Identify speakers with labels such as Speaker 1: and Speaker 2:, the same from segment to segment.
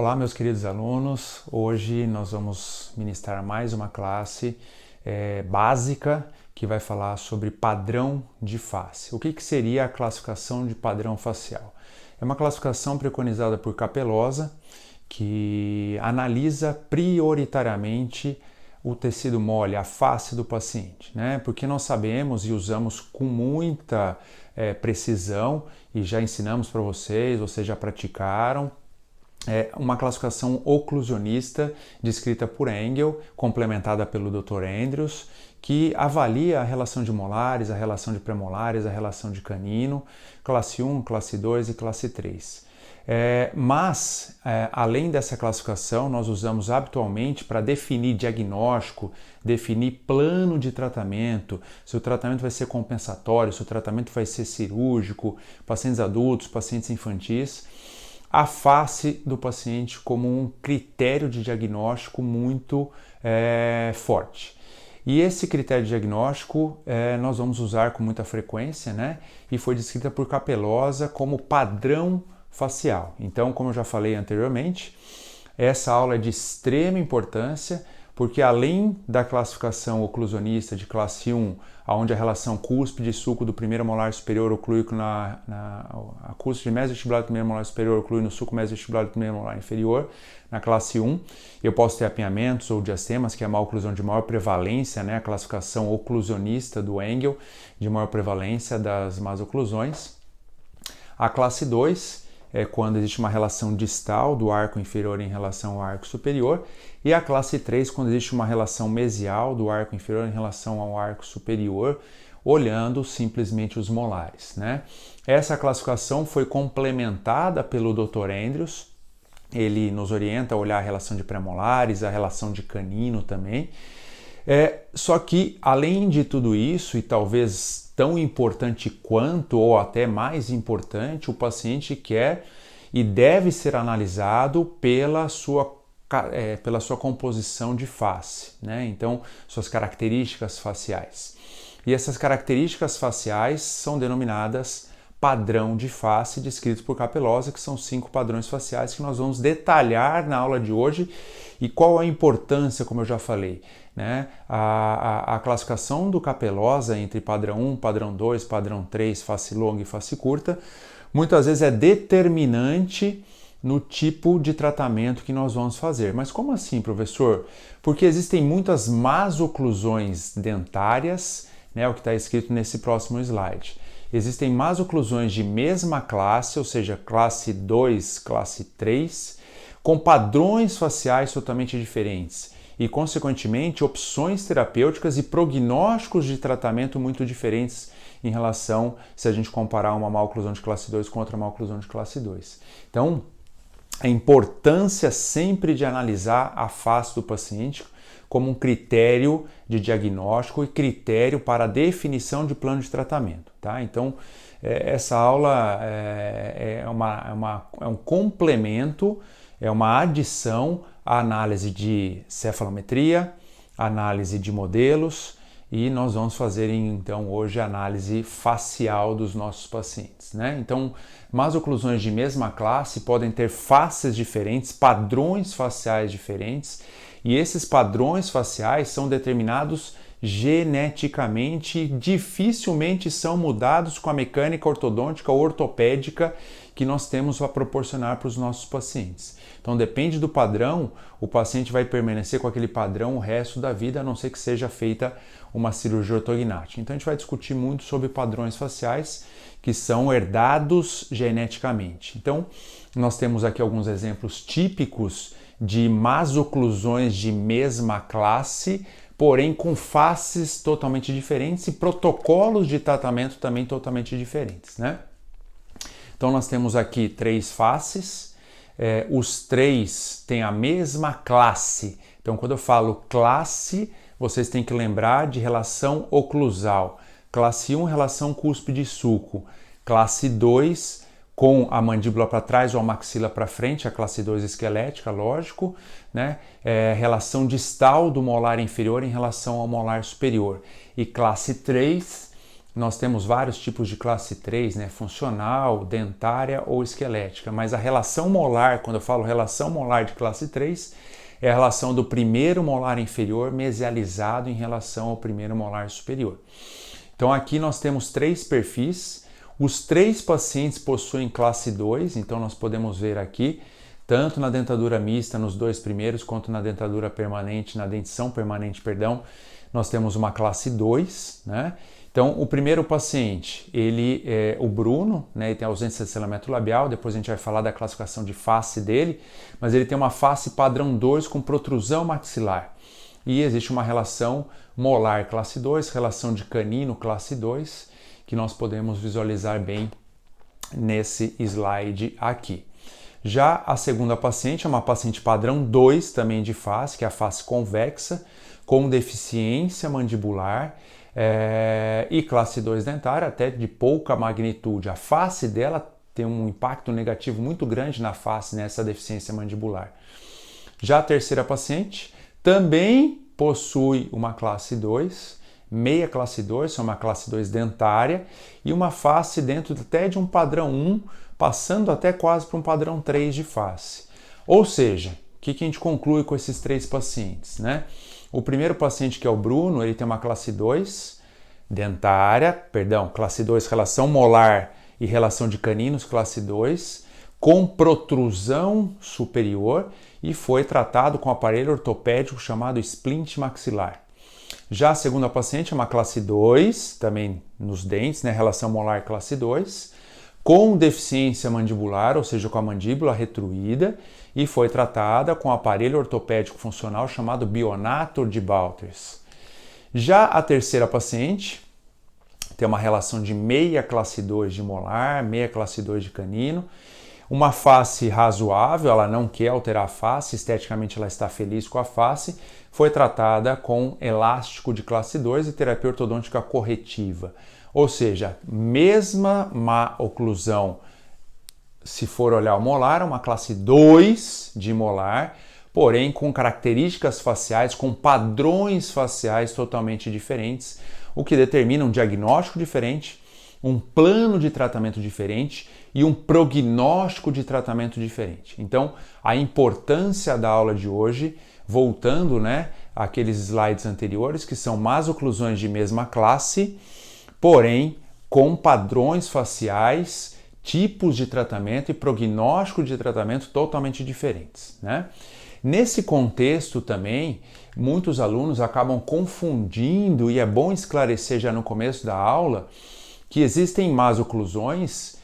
Speaker 1: Olá, meus queridos alunos. Hoje nós vamos ministrar mais uma classe básica que vai falar sobre padrão de face. O que seria a classificação de padrão facial? É uma classificação preconizada por Capelosa que analisa prioritariamente o tecido mole, a face do paciente, né? Porque nós sabemos e usamos com muita precisão e já ensinamos para vocês já praticaram, uma classificação oclusionista descrita por Engel, complementada pelo Dr. Andrews, que avalia a relação de molares, a relação de premolares, a relação de canino, classe 1, classe 2 e classe 3. Além dessa classificação, nós usamos habitualmente para definir diagnóstico, definir plano de tratamento, se o tratamento vai ser compensatório, se o tratamento vai ser cirúrgico, pacientes adultos, pacientes infantis, a face do paciente como um critério de diagnóstico muito forte. E esse critério de diagnóstico nós vamos usar com muita frequência, né? E foi descrita por Capelosa como padrão facial. Então, como eu já falei anteriormente, essa aula é de extrema importância, porque além da classificação oclusionista de classe 1, onde a relação cúspide e sulco do primeiro molar superior oclui a cúspide mesovestibular do primeiro molar superior oclui no sulco mesovestibular do primeiro molar inferior, na classe 1, eu posso ter apiamentos ou diastemas, que é uma oclusão de maior prevalência, né? A classificação oclusionista do Engel, de maior prevalência das más oclusões. A classe 2 é quando existe uma relação distal do arco inferior em relação ao arco superior, e a classe 3 quando existe uma relação mesial do arco inferior em relação ao arco superior, olhando simplesmente os molares, né? Essa classificação foi complementada pelo Dr. Andrews. Ele nos orienta a olhar a relação de premolares, a relação de canino também. Só que, além de tudo isso, e talvez tão importante quanto, ou até mais importante, o paciente quer e deve ser analisado pela sua composição de face, né? Então, suas características faciais. E essas características faciais são denominadas padrão de face, descritos por Capelosa, que são 5 padrões faciais que nós vamos detalhar na aula de hoje. E qual a importância, como eu já falei, né? A classificação do Capelosa entre padrão 1, padrão 2, padrão 3, face longa e face curta, muitas vezes é determinante no tipo de tratamento que nós vamos fazer. Mas como assim, professor? Porque existem muitas más oclusões dentárias, né? O que está escrito nesse próximo slide. Existem más oclusões de mesma classe, ou seja, classe 2, classe 3, com padrões faciais totalmente diferentes e, consequentemente, opções terapêuticas e prognósticos de tratamento muito diferentes em relação, se a gente comparar uma má oclusão de classe 2 com outra má oclusão de classe 2. Então, a importância sempre de analisar a face do paciente como um critério de diagnóstico e critério para a definição de plano de tratamento, tá? Então, essa aula é um complemento, é uma adição à análise de cefalometria, análise de modelos, e nós vamos fazer então hoje a análise facial dos nossos pacientes, né? Então, más oclusões de mesma classe podem ter faces diferentes, padrões faciais diferentes, e esses padrões faciais são determinados geneticamente e dificilmente são mudados com a mecânica ortodôntica ou ortopédica que nós temos a proporcionar para os nossos pacientes. Então, depende do padrão, o paciente vai permanecer com aquele padrão o resto da vida, a não ser que seja feita uma cirurgia ortognática. Então, a gente vai discutir muito sobre padrões faciais que são herdados geneticamente. Então, nós temos aqui alguns exemplos típicos de más oclusões de mesma classe, porém com faces totalmente diferentes e protocolos de tratamento também totalmente diferentes, né? Então nós temos aqui 3 faces, os 3 têm a mesma classe. Então quando eu falo classe, vocês têm que lembrar de relação oclusal. Classe 1, relação cúspide e sulco. Classe 2, com a mandíbula para trás ou a maxila para frente, a classe 2 esquelética, lógico, né? Relação distal do molar inferior em relação ao molar superior. E classe 3, nós temos vários tipos de classe 3, né? Funcional, dentária ou esquelética, mas a relação molar, quando eu falo relação molar de classe 3, é a relação do primeiro molar inferior mesializado em relação ao primeiro molar superior. Então aqui nós temos 3 perfis, os 3 pacientes possuem classe 2, então nós podemos ver aqui, tanto na dentadura mista nos 2 primeiros, quanto na dentadura permanente, na dentição permanente, perdão, nós temos uma classe 2, né? Então, o primeiro paciente, ele é o Bruno, né? Ele tem ausência de selamento labial, depois a gente vai falar da classificação de face dele, mas ele tem uma face padrão 2 com protrusão maxilar. E existe uma relação molar classe 2, relação de canino classe 2, que nós podemos visualizar bem nesse slide aqui. Já a segunda paciente é uma paciente padrão 2 também de face, que é a face convexa, com deficiência mandibular e classe 2 dentária, até de pouca magnitude. A face dela tem um impacto negativo muito grande na face, nessa deficiência mandibular. Já a terceira paciente também possui uma classe 2, meia classe 2, é uma classe 2 dentária, e uma face dentro até de um padrão 1, passando até quase para um padrão 3 de face. Ou seja, o que a gente conclui com esses 3 pacientes, né? O primeiro paciente, que é o Bruno, ele tem uma classe 2 dentária, classe 2 relação molar e relação de caninos, classe 2, com protrusão superior e foi tratado com aparelho ortopédico chamado splint maxilar. Já a segunda paciente é uma classe 2, também nos dentes, né, relação molar classe 2, com deficiência mandibular, ou seja, com a mandíbula retruída, e foi tratada com aparelho ortopédico funcional chamado Bionator de Balters. Já a terceira paciente tem uma relação de meia classe 2 de molar, meia classe 2 de canino, uma face razoável, ela não quer alterar a face, esteticamente ela está feliz com a face, foi tratada com elástico de classe 2 e terapia ortodôntica corretiva. Ou seja, mesma má oclusão, se for olhar o molar, uma classe 2 de molar, porém com características faciais, com padrões faciais totalmente diferentes, o que determina um diagnóstico diferente, um plano de tratamento diferente e um prognóstico de tratamento diferente. Então, a importância da aula de hoje, voltando, né, àqueles slides anteriores, que são más oclusões de mesma classe, porém com padrões faciais, tipos de tratamento e prognóstico de tratamento totalmente diferentes, né? Nesse contexto também, muitos alunos acabam confundindo, e é bom esclarecer já no começo da aula, que existem más oclusões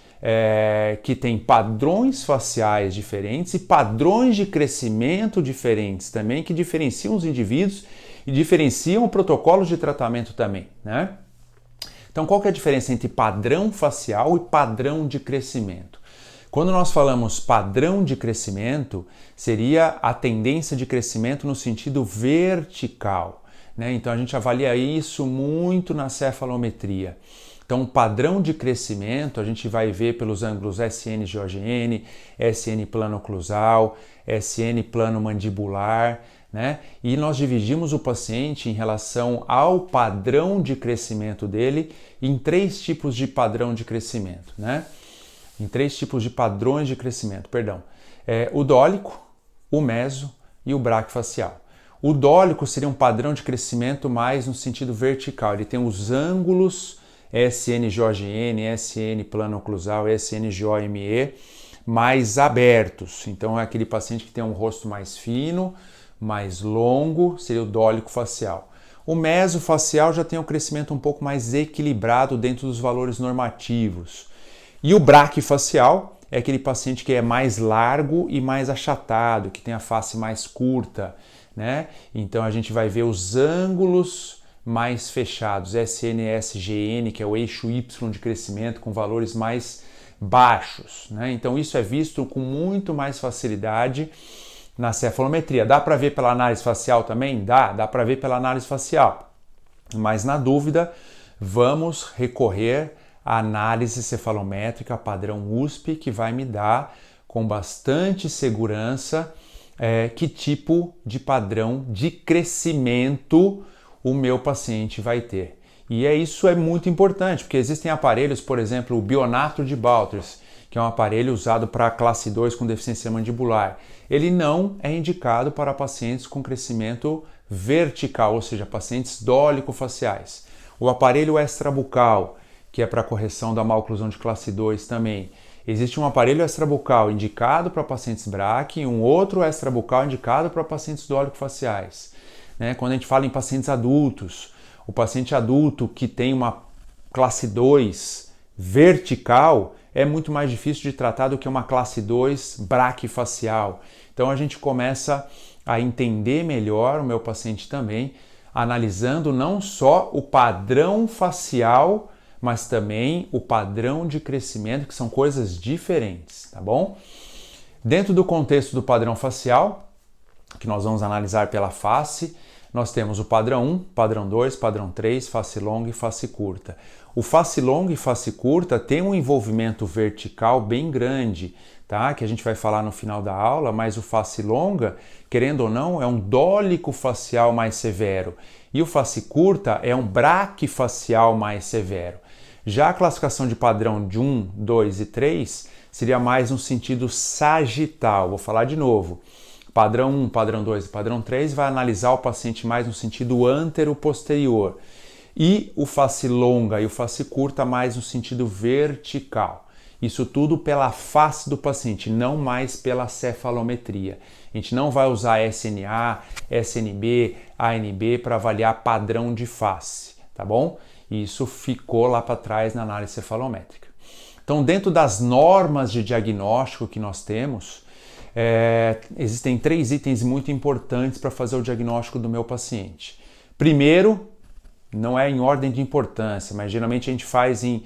Speaker 1: que têm padrões faciais diferentes e padrões de crescimento diferentes também, que diferenciam os indivíduos e diferenciam o protocolo de tratamento também, né? Então, qual que é a diferença entre padrão facial e padrão de crescimento? Quando nós falamos padrão de crescimento, seria a tendência de crescimento no sentido vertical, né? Então, a gente avalia isso muito na cefalometria. Então, o padrão de crescimento a gente vai ver pelos ângulos SN-GOGN, SN plano oclusal, SN plano mandibular, né? E nós dividimos o paciente em relação ao padrão de crescimento dele em 3 tipos de padrão de crescimento, né? Em 3 tipos de padrões de crescimento, perdão. O dólico, o meso e o braquifacial. O dólico seria um padrão de crescimento mais no sentido vertical. Ele tem os ângulos SN-GOGN, SN plano oclusal, SN-GOME mais abertos. Então é aquele paciente que tem um rosto mais fino, mais longo, seria o dólico facial. O mesofacial já tem um crescimento um pouco mais equilibrado dentro dos valores normativos. E o braquifacial é aquele paciente que é mais largo e mais achatado, que tem a face mais curta, né? Então a gente vai ver os ângulos mais fechados, SN-SGN, que é o eixo Y de crescimento, com valores mais baixos, né? Então isso é visto com muito mais facilidade na cefalometria. Dá para ver pela análise facial também? Dá para ver pela análise facial. Mas na dúvida, vamos recorrer à análise cefalométrica padrão USP, que vai me dar com bastante segurança que tipo de padrão de crescimento o meu paciente vai ter. E isso é muito importante, porque existem aparelhos, por exemplo, o Bionato de Balters, que é um aparelho usado para classe 2 com deficiência mandibular. Ele não é indicado para pacientes com crescimento vertical, ou seja, pacientes dólico-faciais. O aparelho extrabucal, que é para correção da maloclusão de classe 2 também. Existe um aparelho extrabucal indicado para pacientes BRAC e um outro extrabucal indicado para pacientes dólico-faciais. Quando a gente fala em pacientes adultos, o paciente adulto que tem uma classe 2 vertical é muito mais difícil de tratar do que uma classe 2 braquifacial. Então a gente começa a entender melhor o meu paciente também, analisando não só o padrão facial, mas também o padrão de crescimento, que são coisas diferentes, tá bom? Dentro do contexto do padrão facial, que nós vamos analisar pela face, nós temos o padrão 1, padrão 2, padrão 3, face longa e face curta. O face longa e face curta tem um envolvimento vertical bem grande, tá? Que a gente vai falar no final da aula, mas o face longa, querendo ou não, é um dólico facial mais severo. E o face curta é um braquifacial mais severo. Já a classificação de padrão de 1, 2 e 3 seria mais no sentido sagital. Vou falar de novo. Padrão 1, padrão 2 e padrão 3 vai analisar o paciente mais no sentido antero-posterior. E o face longa e o face curta mais no sentido vertical. Isso tudo pela face do paciente, não mais pela cefalometria. A gente não vai usar SNA, SNB, ANB para avaliar padrão de face, tá bom? Isso ficou lá para trás na análise cefalométrica. Então, dentro das normas de diagnóstico que nós temos, existem 3 itens muito importantes para fazer o diagnóstico do meu paciente. Primeiro, não é em ordem de importância, mas geralmente a gente faz em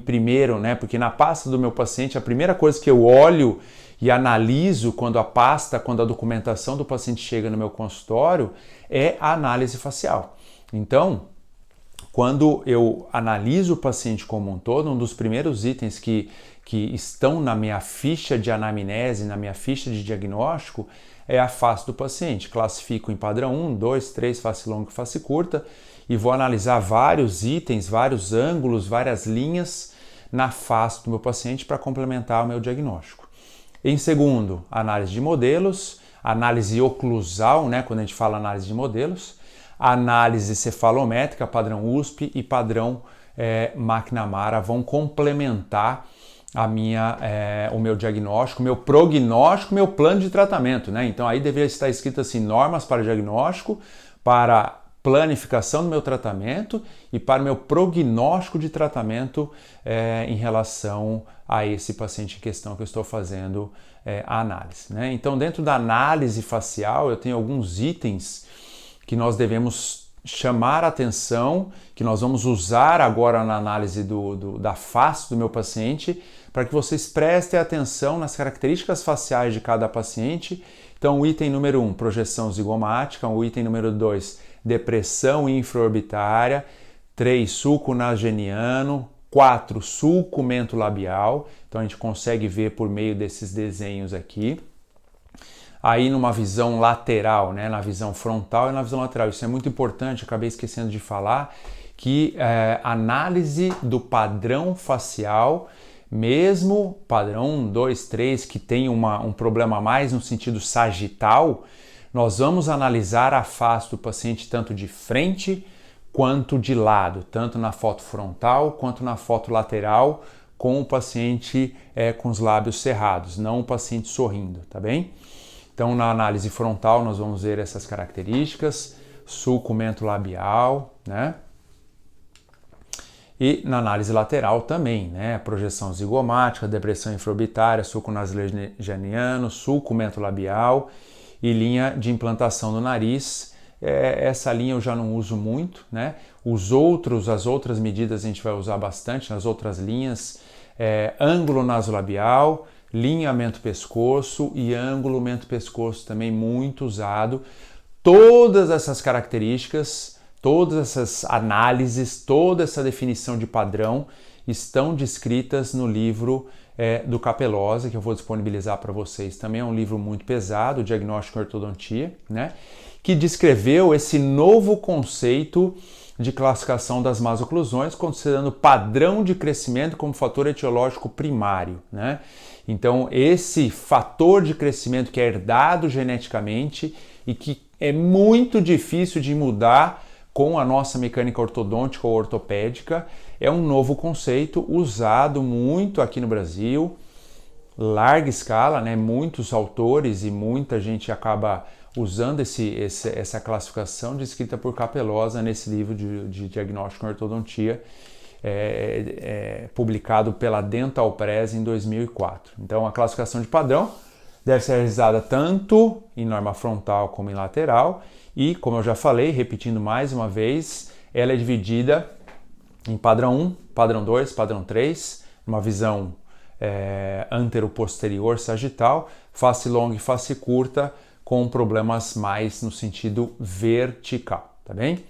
Speaker 1: primeiro, né? Porque na pasta do meu paciente, a primeira coisa que eu olho e analiso quando a documentação do paciente chega no meu consultório é a análise facial. Então, quando eu analiso o paciente como um todo, um dos primeiros itens que estão na minha ficha de anamnese, na minha ficha de diagnóstico, é a face do paciente. Classifico em padrão 1, 2, 3, face longa e face curta, e vou analisar vários itens, vários ângulos, várias linhas na face do meu paciente para complementar o meu diagnóstico. Em segundo, análise de modelos, análise oclusal, né, quando a gente fala análise de modelos, análise cefalométrica, padrão USP e padrão McNamara vão complementar o meu diagnóstico, meu prognóstico, meu plano de tratamento, né? Então aí deveria estar escrito assim, normas para diagnóstico, para planificação do meu tratamento e para o meu prognóstico de tratamento em relação a esse paciente em questão que eu estou fazendo a análise, né? Então, dentro da análise facial, eu tenho alguns itens que nós devemos chamar a atenção, que nós vamos usar agora na análise da face do meu paciente, para que vocês prestem atenção nas características faciais de cada paciente. Então, o item número 1, projeção zigomática, o item número 2, depressão infraorbitária, 3, sulco nasogeniano, 4, sulco mentolabial. Então a gente consegue ver por meio desses desenhos aqui. Aí numa visão lateral, né, na visão frontal e na visão lateral. Isso é muito importante, acabei esquecendo de falar, que análise do padrão facial, mesmo padrão 1, 2, 3, que tem um problema mais no sentido sagital, nós vamos analisar a face do paciente tanto de frente quanto de lado, tanto na foto frontal quanto na foto lateral, com o paciente com os lábios cerrados, não o paciente sorrindo, tá bem? Então, na análise frontal, nós vamos ver essas características, sulco mentolabial, né? E na análise lateral também, né? Projeção zigomática, depressão infraorbitária, sulco nasogeniano, sulco mentolabial e linha de implantação do nariz. Essa linha eu já não uso muito, né? As outras medidas a gente vai usar bastante nas outras linhas. Ângulo nasolabial, linhamento pescoço e ângulo mento-pescoço também muito usado. Todas essas características, todas essas análises, toda essa definição de padrão estão descritas no livro do Capellosa, que eu vou disponibilizar para vocês. Também é um livro muito pesado, Diagnóstico em Ortodontia, né? Que descreveu esse novo conceito de classificação das más oclusões, considerando padrão de crescimento como fator etiológico primário, né? Então, esse fator de crescimento que é herdado geneticamente e que é muito difícil de mudar com a nossa mecânica ortodôntica ou ortopédica, é um novo conceito usado muito aqui no Brasil, larga escala, né? Muitos autores e muita gente acaba usando essa classificação descrita por Capelosa nesse livro de diagnóstico em ortodontia, publicado pela Dental Press em 2004. Então, a classificação de padrão deve ser realizada tanto em norma frontal como em lateral e, como eu já falei, repetindo mais uma vez, ela é dividida em padrão 1, padrão 2, padrão 3, uma visão antero-posterior sagital, face longa e face curta, com problemas mais no sentido vertical, tá bem?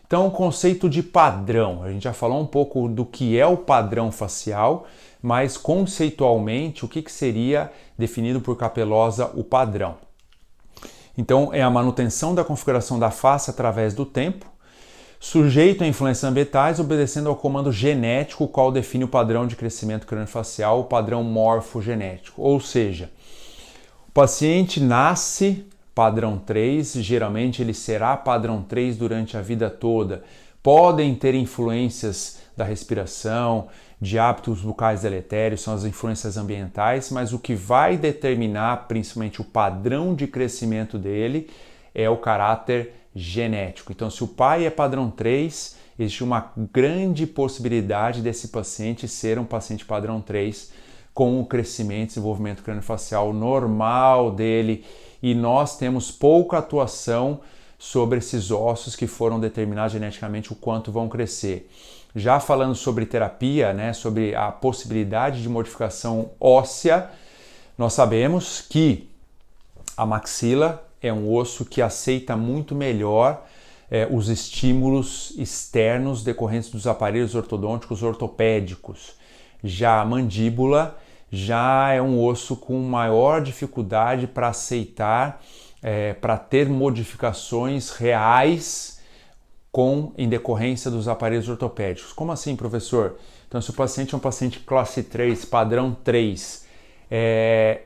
Speaker 1: Então, o conceito de padrão, a gente já falou um pouco do que é o padrão facial, mas conceitualmente, o que seria definido por Capelosa o padrão? Então, é a manutenção da configuração da face através do tempo, sujeito a influências ambientais, obedecendo ao comando genético, qual define o padrão de crescimento craniofacial, o padrão morfogenético. Ou seja, o paciente nasce padrão 3, geralmente ele será padrão 3 durante a vida toda. Podem ter influências da respiração, de hábitos bucais deletérios, são as influências ambientais, mas o que vai determinar principalmente o padrão de crescimento dele é o caráter genético. Então, se o pai é padrão 3, existe uma grande possibilidade desse paciente ser um paciente padrão 3 com o crescimento e desenvolvimento craniofacial normal dele, e nós temos pouca atuação sobre esses ossos que foram determinados geneticamente o quanto vão crescer. Já falando sobre terapia, né, sobre a possibilidade de modificação óssea, nós sabemos que a maxila é um osso que aceita muito melhor os estímulos externos decorrentes dos aparelhos ortodônticos ortopédicos. Já a mandíbula já é um osso com maior dificuldade para aceitar, para ter modificações reais em decorrência dos aparelhos ortopédicos. Como assim, professor? Então, se o paciente é um paciente classe 3, padrão 3,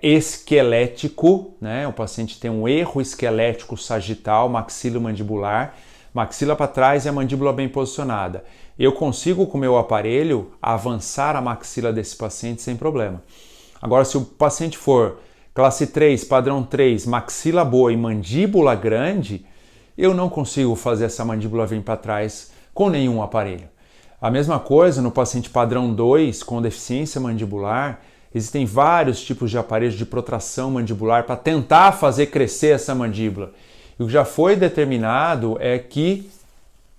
Speaker 1: esquelético, né? O paciente tem um erro esquelético sagital, maxilomandibular, maxila para trás e a mandíbula bem posicionada. Eu consigo, com o meu aparelho, avançar a maxila desse paciente sem problema. Agora, se o paciente for classe 3, padrão 3, maxila boa e mandíbula grande, eu não consigo fazer essa mandíbula vir para trás com nenhum aparelho. A mesma coisa no paciente padrão 2, com deficiência mandibular, existem vários tipos de aparelhos de protração mandibular para tentar fazer crescer essa mandíbula. E o que já foi determinado é que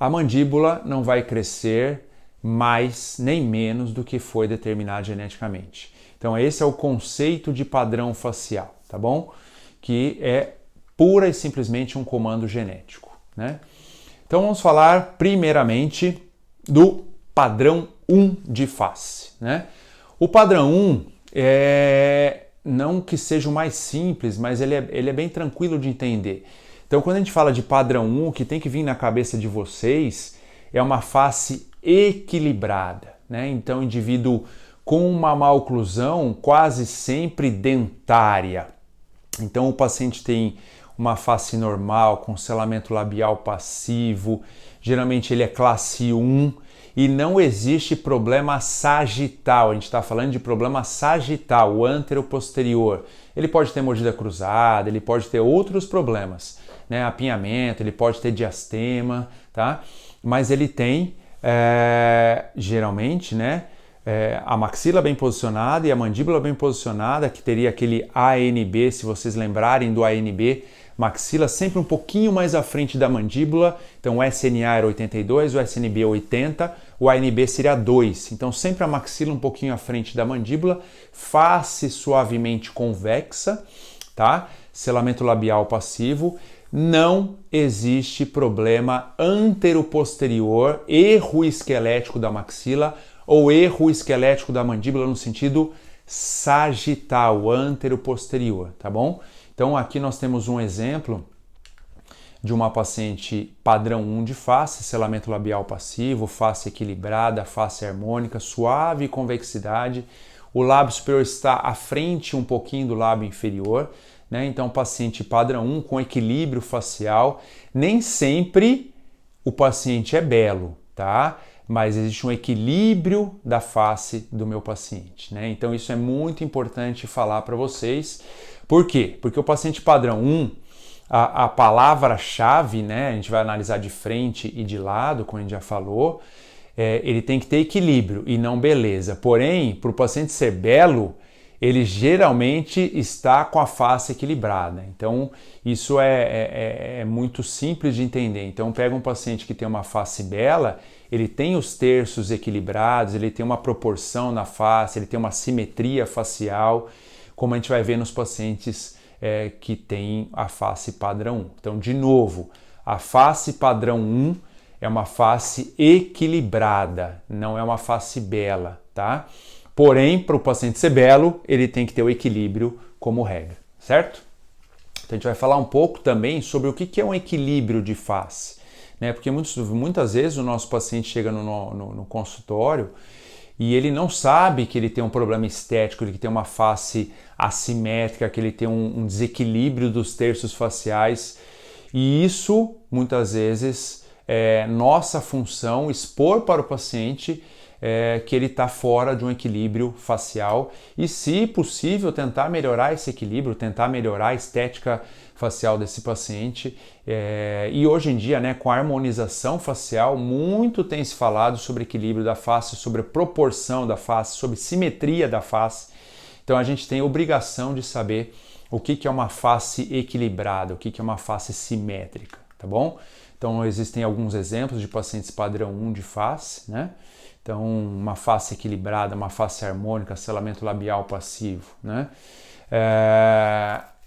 Speaker 1: a mandíbula não vai crescer mais nem menos do que foi determinado geneticamente. Então esse é o conceito de padrão facial, tá bom? Que é pura e simplesmente um comando genético, né? Então vamos falar primeiramente do padrão 1 de face, né? O padrão 1 não que seja o mais simples, mas ele é bem tranquilo de entender. Então, quando a gente fala de padrão 1, o que tem que vir na cabeça de vocês é uma face equilibrada, né? Então, indivíduo com uma maloclusão quase sempre dentária. Então, o paciente tem uma face normal, com selamento labial passivo, geralmente ele é classe 1 e não existe problema sagital. A gente está falando de problema sagital, o antero-posterior. Ele pode ter mordida cruzada, ele pode ter outros problemas, né? Apinhamento, ele pode ter diastema, tá? Mas ele tem, geralmente, né? A maxila bem posicionada e a mandíbula bem posicionada, que teria aquele ANB, se vocês lembrarem do ANB, maxila sempre um pouquinho mais à frente da mandíbula. Então o SNA era 82, o SNB 80, o ANB seria 2. Então sempre a maxila um pouquinho à frente da mandíbula, face suavemente convexa, tá? Selamento labial passivo. Não existe problema antero-posterior, erro esquelético da maxila ou erro esquelético da mandíbula no sentido sagital, antero-posterior, tá bom? Então aqui nós temos um exemplo de uma paciente padrão 1 de face, selamento labial passivo, face equilibrada, face harmônica, suave convexidade. O lábio superior está à frente um pouquinho do lábio inferior, né? Então, paciente padrão 1 com equilíbrio facial. Nem sempre o paciente é belo, tá? Mas existe um equilíbrio da face do meu paciente, né? Então, isso é muito importante falar para vocês. Por quê? Porque o paciente padrão 1, a palavra-chave, né? A gente vai analisar de frente e de lado, como a gente já falou, ele tem que ter equilíbrio e não beleza. Porém, para o paciente ser belo, ele geralmente está com a face equilibrada. Então, isso é muito simples de entender. Então, pega um paciente que tem uma face bela, ele tem os terços equilibrados, ele tem uma proporção na face, ele tem uma simetria facial, como a gente vai ver nos pacientes que têm a face padrão 1. Então, de novo, a face padrão 1 é uma face equilibrada, não é uma face bela, tá? Porém, para o paciente ser belo, ele tem que ter o equilíbrio como regra, certo? Então a gente vai falar um pouco também sobre o que é um equilíbrio de face, né? Porque muitas vezes o nosso paciente chega no consultório e ele não sabe que ele tem um problema estético, que ele tem uma face assimétrica, que ele tem um desequilíbrio dos terços faciais. E isso, muitas vezes, é nossa função expor para o paciente que ele está fora de um equilíbrio facial e, se possível, tentar melhorar esse equilíbrio, tentar melhorar a estética facial desse paciente. E hoje em dia, né, com a harmonização facial, muito tem se falado sobre equilíbrio da face, sobre proporção da face, sobre simetria da face. Então a gente tem a obrigação de saber o que é uma face equilibrada, o que é uma face simétrica, tá bom? Então existem alguns exemplos de pacientes padrão 1 de face, né? Então, uma face equilibrada, uma face harmônica, selamento labial passivo, né?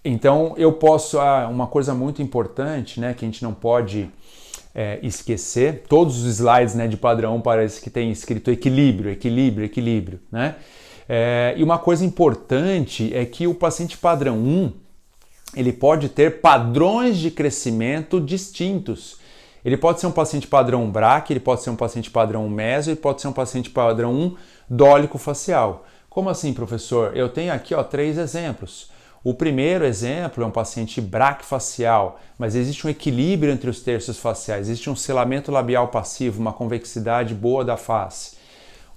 Speaker 1: Então, eu posso... uma coisa muito importante, né, que a gente não pode esquecer, todos os slides, né, de padrão 1 parece que tem escrito equilíbrio, equilíbrio, equilíbrio, né? E uma coisa importante é que o paciente padrão 1, ele pode ter padrões de crescimento distintos. Ele pode ser um paciente padrão BRAC, ele pode ser um paciente padrão meso, ele pode ser um paciente padrão 1 dólico facial. Como assim, professor? Eu tenho aqui 3 exemplos. O primeiro exemplo é um paciente BRAC facial, mas existe um equilíbrio entre os terços faciais, existe um selamento labial passivo, uma convexidade boa da face.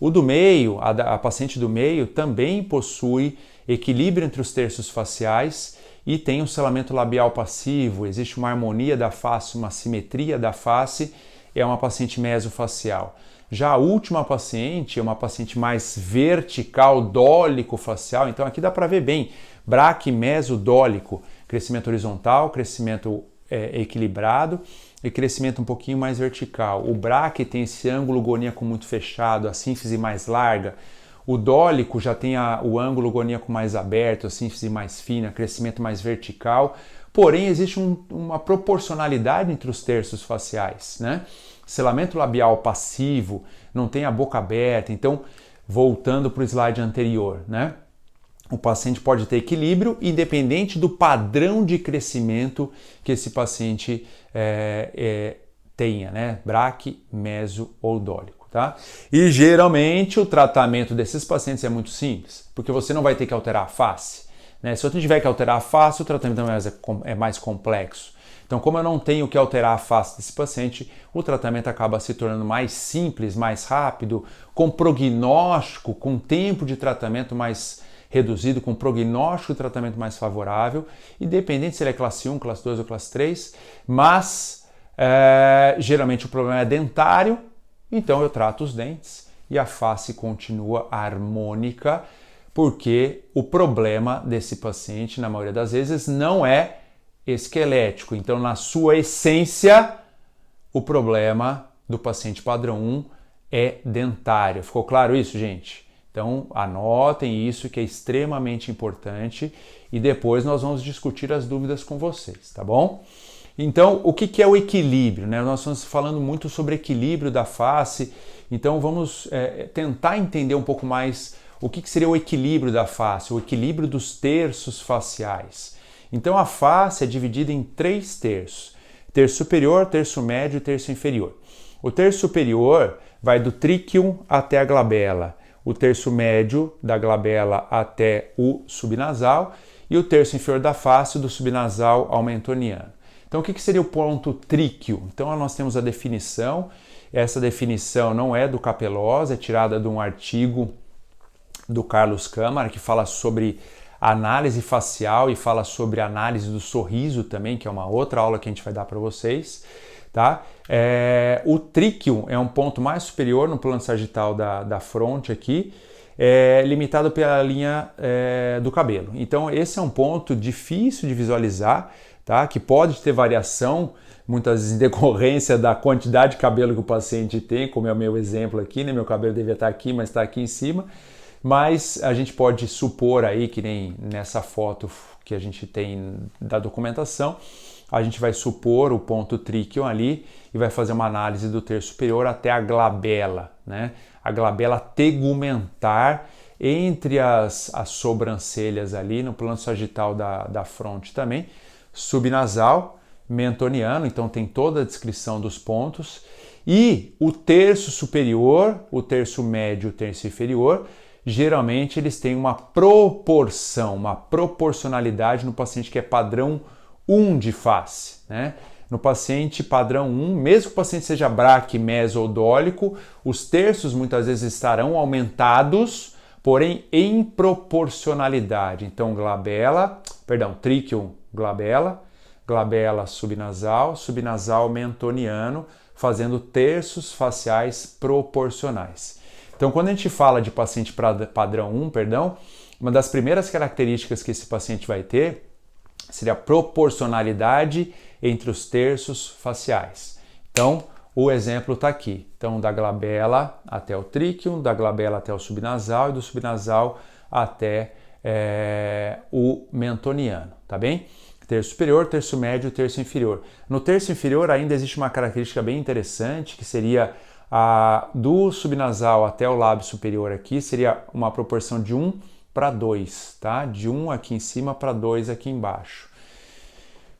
Speaker 1: O do meio, a paciente do meio também possui equilíbrio entre os terços faciais e tem um selamento labial passivo, existe uma harmonia da face, uma simetria da face, é uma paciente mesofacial. Já a última paciente é uma paciente mais vertical, dólico facial, então aqui dá para ver bem, BRAC mesodólico, crescimento horizontal, crescimento equilibrado e crescimento um pouquinho mais vertical. O BRAC tem esse ângulo goníaco muito fechado, a sínfise mais larga. O dólico já tem o ângulo goníaco mais aberto, a sínfise mais fina, crescimento mais vertical. Porém, existe uma proporcionalidade entre os terços faciais, né? Selamento labial passivo, não tem a boca aberta. Então, voltando para o slide anterior, né? O paciente pode ter equilíbrio independente do padrão de crescimento que esse paciente tenha, né? BRAC, meso ou dólico. Tá? E geralmente o tratamento desses pacientes é muito simples, porque você não vai ter que alterar a face, né? Se você tiver que alterar a face, o tratamento é mais complexo. Então, como eu não tenho que alterar a face desse paciente, o tratamento acaba se tornando mais simples, mais rápido, com prognóstico, com tempo de tratamento mais reduzido, com prognóstico de tratamento mais favorável, independente se ele é classe 1, classe 2 ou classe 3, mas geralmente o problema é dentário. Então eu trato os dentes e a face continua harmônica, porque o problema desse paciente, na maioria das vezes, não é esquelético. Então, na sua essência, o problema do paciente padrão 1 é dentário. Ficou claro isso, gente? Então, anotem isso, que é extremamente importante, e depois nós vamos discutir as dúvidas com vocês, tá bom? Então, o que é o equilíbrio, né? Nós estamos falando muito sobre equilíbrio da face, então vamos tentar entender um pouco mais o que seria o equilíbrio da face, o equilíbrio dos terços faciais. Então, a face é dividida em 3 terços. terço superior, terço médio e terço inferior. O terço superior vai do tríquium até a glabela, o terço médio da glabela até o subnasal e o terço inferior da face do subnasal ao mentoniano. Então, o que seria o ponto tríqueo? Então, nós temos a definição. Essa definição não é do Capelós, é tirada de um artigo do Carlos Câmara, que fala sobre análise facial e fala sobre análise do sorriso também, que é uma outra aula que a gente vai dar para vocês. Tá? O tríqueo é um ponto mais superior no plano sagital da fronte aqui, limitado pela linha do cabelo. Então, esse é um ponto difícil de visualizar, tá? Que pode ter variação, muitas vezes em decorrência da quantidade de cabelo que o paciente tem, como é o meu exemplo aqui, né? Meu cabelo devia estar aqui, mas está aqui em cima. Mas a gente pode supor aí, que nem nessa foto que a gente tem da documentação, a gente vai supor o ponto tríqueo ali e vai fazer uma análise do terço superior até a glabela, né? A glabela tegumentar entre as sobrancelhas ali, no plano sagital da fronte também, subnasal, mentoniano, então tem toda a descrição dos pontos, e o terço superior, o terço médio, o terço inferior, geralmente eles têm uma proporção, uma proporcionalidade no paciente que é padrão 1 de face, né? No paciente padrão 1, mesmo que o paciente seja braque, meso ou dólico, os terços muitas vezes estarão aumentados, porém em proporcionalidade. Então, tríqueo, glabela, glabela subnasal, subnasal mentoniano, fazendo terços faciais proporcionais. Então, quando a gente fala de paciente padrão 1, uma das primeiras características que esse paciente vai ter seria a proporcionalidade entre os terços faciais. Então, o exemplo está aqui. Então, da glabela até o tríqueo, da glabela até o subnasal e do subnasal até o mentoniano, tá bem? Terço superior, terço médio e terço inferior. No terço inferior ainda existe uma característica bem interessante, que seria do subnasal até o lábio superior aqui, seria uma proporção de 1 para 2, tá? De 1 aqui em cima para 2 aqui embaixo.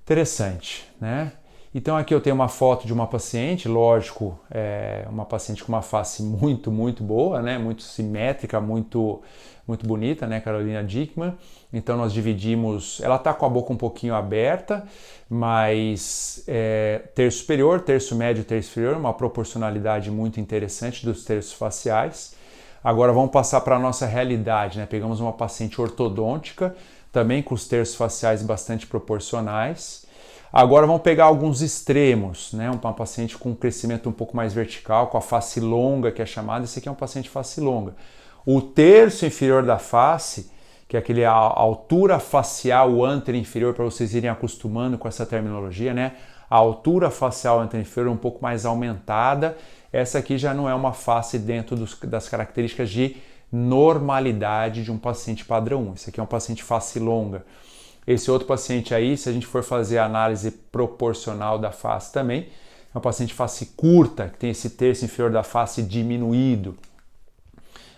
Speaker 1: Interessante, né? Então aqui eu tenho uma foto de uma paciente, lógico, uma paciente com uma face muito, muito boa, né? Muito simétrica, muito bonita, né? Carolina Dickmann. Então nós dividimos, ela tá com a boca um pouquinho aberta, mas terço superior, terço médio, terço inferior, uma proporcionalidade muito interessante dos terços faciais. Agora vamos passar para a nossa realidade, né? Pegamos uma paciente ortodôntica, também com os terços faciais bastante proporcionais. Agora vamos pegar alguns extremos, né? Uma paciente com um crescimento um pouco mais vertical, com a face longa, que é chamada. Esse aqui é um paciente face longa. O terço inferior da face, que é a altura facial anterior-inferior, para vocês irem acostumando com essa terminologia, né? A altura facial anterior-inferior um pouco mais aumentada. Essa aqui já não é uma face dentro das características de normalidade de um paciente padrão 1. Esse aqui é um paciente face longa. Esse outro paciente aí, se a gente for fazer a análise proporcional da face também, é um paciente face curta, que tem esse terço inferior da face diminuído.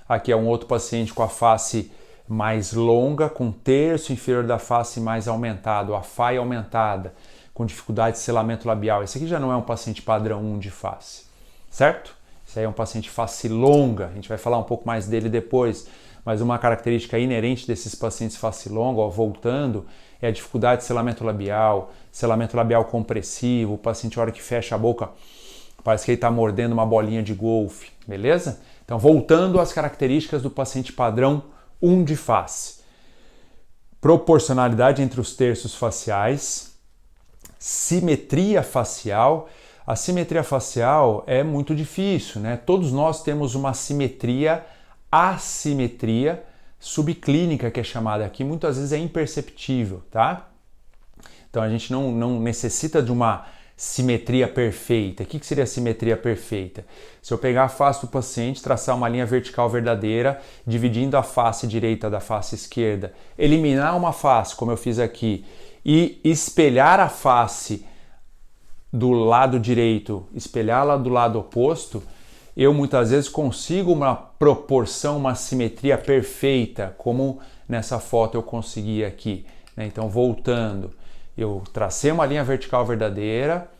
Speaker 1: Aqui é um outro paciente com a face mais longa, com terço inferior da face mais aumentado, a faia aumentada, com dificuldade de selamento labial. Esse aqui já não é um paciente padrão 1 de face, certo? Esse aí é um paciente face longa, a gente vai falar um pouco mais dele depois, mas uma característica inerente desses pacientes face longa, voltando, é a dificuldade de selamento labial compressivo, o paciente, a hora que fecha a boca, parece que ele está mordendo uma bolinha de golfe, beleza? Então, voltando às características do paciente padrão 1 de face. Proporcionalidade entre os terços faciais, simetria facial. A simetria facial é muito difícil, né? Todos nós temos uma assimetria subclínica, que é chamada aqui, muitas vezes é imperceptível, tá? Então a gente não necessita de uma simetria perfeita. O que seria a simetria perfeita? Se eu pegar a face do paciente, traçar uma linha vertical verdadeira, dividindo a face direita da face esquerda, eliminar uma face, como eu fiz aqui, e espelhar a face do lado direito, espelhá-la do lado oposto, eu muitas vezes consigo uma proporção, uma simetria perfeita, como nessa foto eu consegui aqui, né? Então, voltando, eu tracei uma linha vertical verdadeira,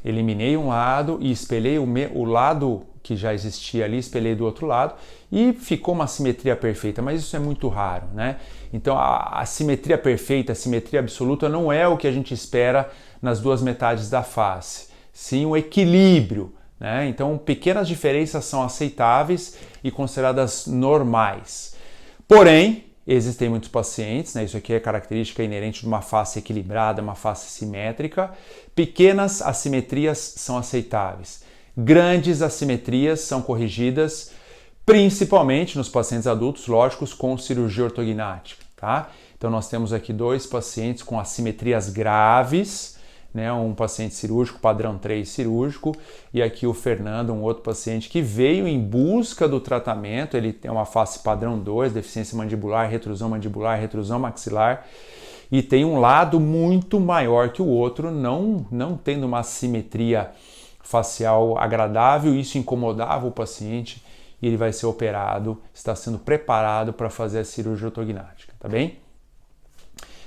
Speaker 1: eliminei um lado e espelhei o lado que já existia ali, espelhei do outro lado e ficou uma simetria perfeita, mas isso é muito raro, né? Então a simetria perfeita, a simetria absoluta não é o que a gente espera nas duas metades da face, sim o equilíbrio, né? Então pequenas diferenças são aceitáveis e consideradas normais. Porém, existem muitos pacientes, né? Isso aqui é característica inerente de uma face equilibrada, uma face simétrica. Pequenas assimetrias são aceitáveis. Grandes assimetrias são corrigidas, principalmente nos pacientes adultos, lógicos, com cirurgia ortognática, tá? Então nós temos aqui 2 pacientes com assimetrias graves, né? Um paciente cirúrgico, padrão 3 cirúrgico, e aqui o Fernando, um outro paciente que veio em busca do tratamento, ele tem uma face padrão 2, deficiência mandibular, retrusão maxilar, e tem um lado muito maior que o outro, não tendo uma assimetria facial agradável, isso incomodava o paciente e ele vai ser operado, está sendo preparado para fazer a cirurgia ortognática, tá bem?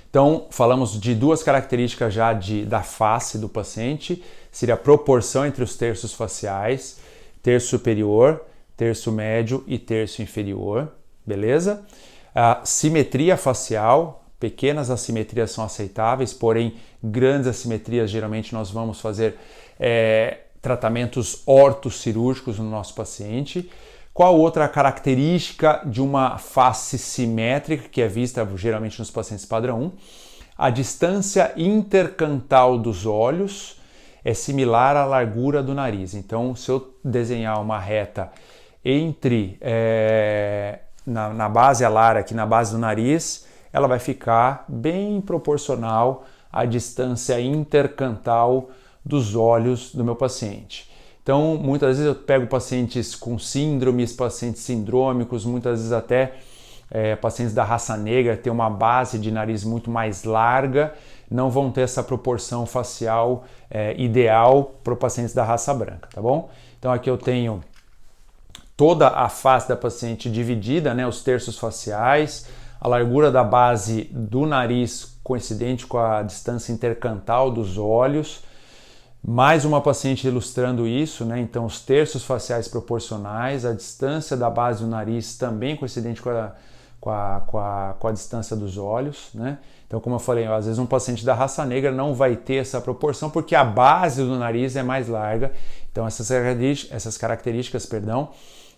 Speaker 1: Então, falamos de 2 características já da face do paciente, seria a proporção entre os terços faciais, terço superior, terço médio e terço inferior, beleza? A simetria facial, pequenas assimetrias são aceitáveis, porém grandes assimetrias geralmente nós vamos fazer tratamentos ortocirúrgicos no nosso paciente. Qual outra característica de uma face simétrica que é vista geralmente nos pacientes padrão 1? A distância intercantal dos olhos é similar à largura do nariz. Então, se eu desenhar uma reta entre na base alar, aqui na base do nariz, ela vai ficar bem proporcional à distância intercantal dos olhos do meu paciente. Então, muitas vezes eu pego pacientes com síndromes, pacientes sindrômicos, muitas vezes até pacientes da raça negra, que tem uma base de nariz muito mais larga, não vão ter essa proporção facial ideal para os pacientes da raça branca, tá bom? Então aqui eu tenho toda a face da paciente dividida, né, os terços faciais, a largura da base do nariz coincidente com a distância intercantal dos olhos, mais uma paciente ilustrando isso, né? Então os terços faciais proporcionais, a distância da base do nariz também coincidente com a distância dos olhos, né? Então, como eu falei, às vezes um paciente da raça negra não vai ter essa proporção porque a base do nariz é mais larga. Então essas características,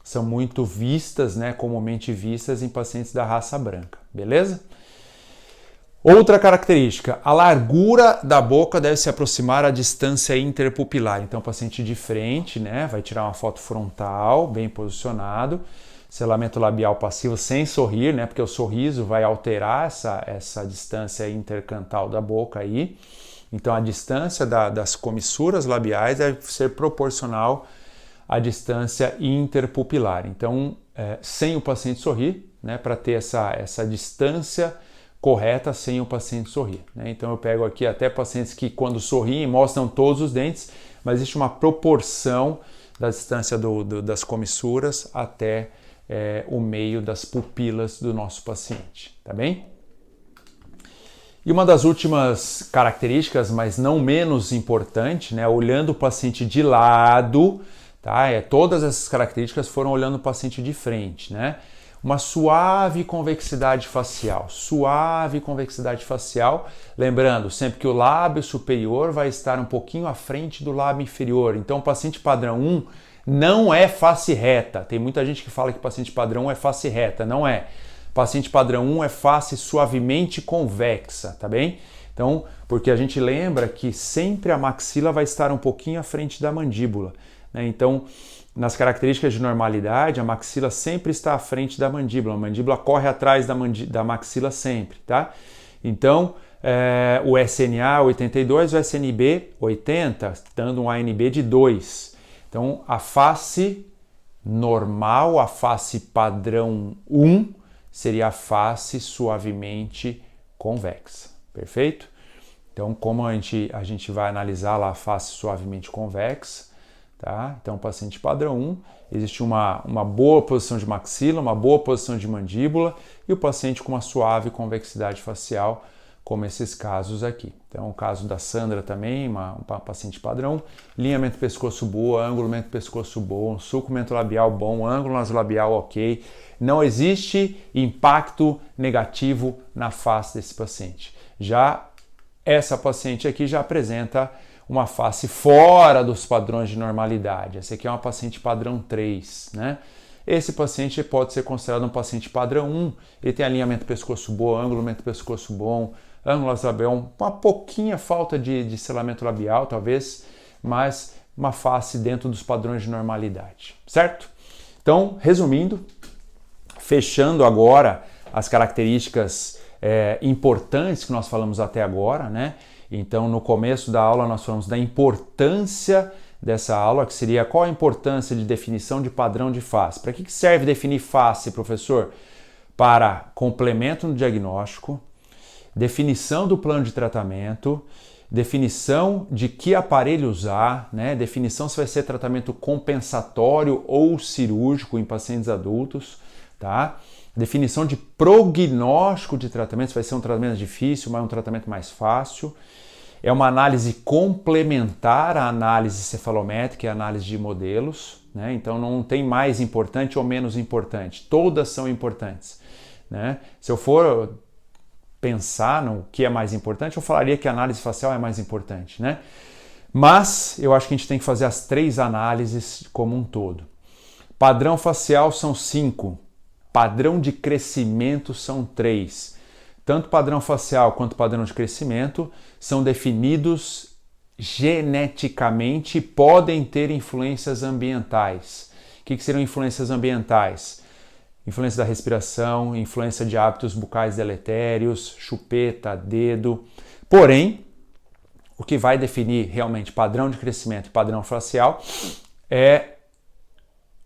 Speaker 1: são muito vistas, né? Comumente vistas em pacientes da raça branca, beleza? Outra característica, a largura da boca deve se aproximar à distância interpupilar. Então, o paciente de frente, né, vai tirar uma foto frontal, bem posicionado, selamento labial passivo sem sorrir, né, porque o sorriso vai alterar essa distância intercantal da boca aí. Então, a distância das comissuras labiais deve ser proporcional à distância interpupilar. Então, sem o paciente sorrir, né, para ter essa distância correta sem o paciente sorrir, né? Então eu pego aqui até pacientes que quando sorriem mostram todos os dentes, mas existe uma proporção da distância das comissuras até o meio das pupilas do nosso paciente, tá bem? E uma das últimas características, mas não menos importante, né, olhando o paciente de lado, tá? Todas essas características foram olhando o paciente de frente, né? Uma suave convexidade facial. Lembrando sempre que o lábio superior vai estar um pouquinho à frente do lábio inferior. Então, o paciente padrão 1 não é face reta. Tem muita gente que fala que o paciente padrão 1 é face reta. Não é. O paciente padrão 1 é face suavemente convexa, tá bem? Então, porque a gente lembra que sempre a maxila vai estar um pouquinho à frente da mandíbula, né? Então, nas características de normalidade, a maxila sempre está à frente da mandíbula. A mandíbula corre atrás da maxila sempre, tá? Então, o SNA 82 e o SNB 80, dando um ANB de 2. Então, a face normal, a face padrão 1, seria a face suavemente convexa, perfeito? Então, como a gente vai analisar lá a face suavemente convexa, tá? Então, paciente padrão 1, existe uma boa posição de maxila, uma boa posição de mandíbula e o paciente com uma suave convexidade facial como esses casos aqui. Então, o caso da Sandra também, uma paciente padrão, alinhamento pescoço boa, ângulo pescoço bom, sulco mentolabial bom, ângulo nasolabial ok. Não existe impacto negativo na face desse paciente. Já essa paciente aqui já apresenta uma face fora dos padrões de normalidade. Essa aqui é uma paciente padrão 3, né? Esse paciente pode ser considerado um paciente padrão 1. Ele tem alinhamento pescoço bom, ângulo pescoço bom, ângulo nasolabial, uma pouquinha falta de selamento labial, talvez, mas uma face dentro dos padrões de normalidade, certo? Então, resumindo, fechando agora as características importantes que nós falamos até agora, né? Então, no começo da aula nós falamos da importância dessa aula, que seria qual a importância de definição de padrão de face. Para que serve definir face, professor? Para complemento no diagnóstico, definição do plano de tratamento, definição de que aparelho usar, né? Definição se vai ser tratamento compensatório ou cirúrgico em pacientes adultos, tá? Definição de prognóstico de tratamento, se vai ser um tratamento difícil, mas um tratamento mais fácil. É uma análise complementar à análise cefalométrica e à análise de modelos, né? Então não tem mais importante ou menos importante, todas são importantes, né? Se eu for pensar no que é mais importante, eu falaria que a análise facial é mais importante, né? Mas eu acho que a gente tem que fazer as 3 análises como um todo. Padrão facial são 5, padrão de crescimento são 3. Tanto padrão facial quanto padrão de crescimento são definidos geneticamente e podem ter influências ambientais. O que seriam influências ambientais? Influência da respiração, influência de hábitos bucais deletérios, chupeta, dedo. Porém, o que vai definir realmente padrão de crescimento e padrão facial é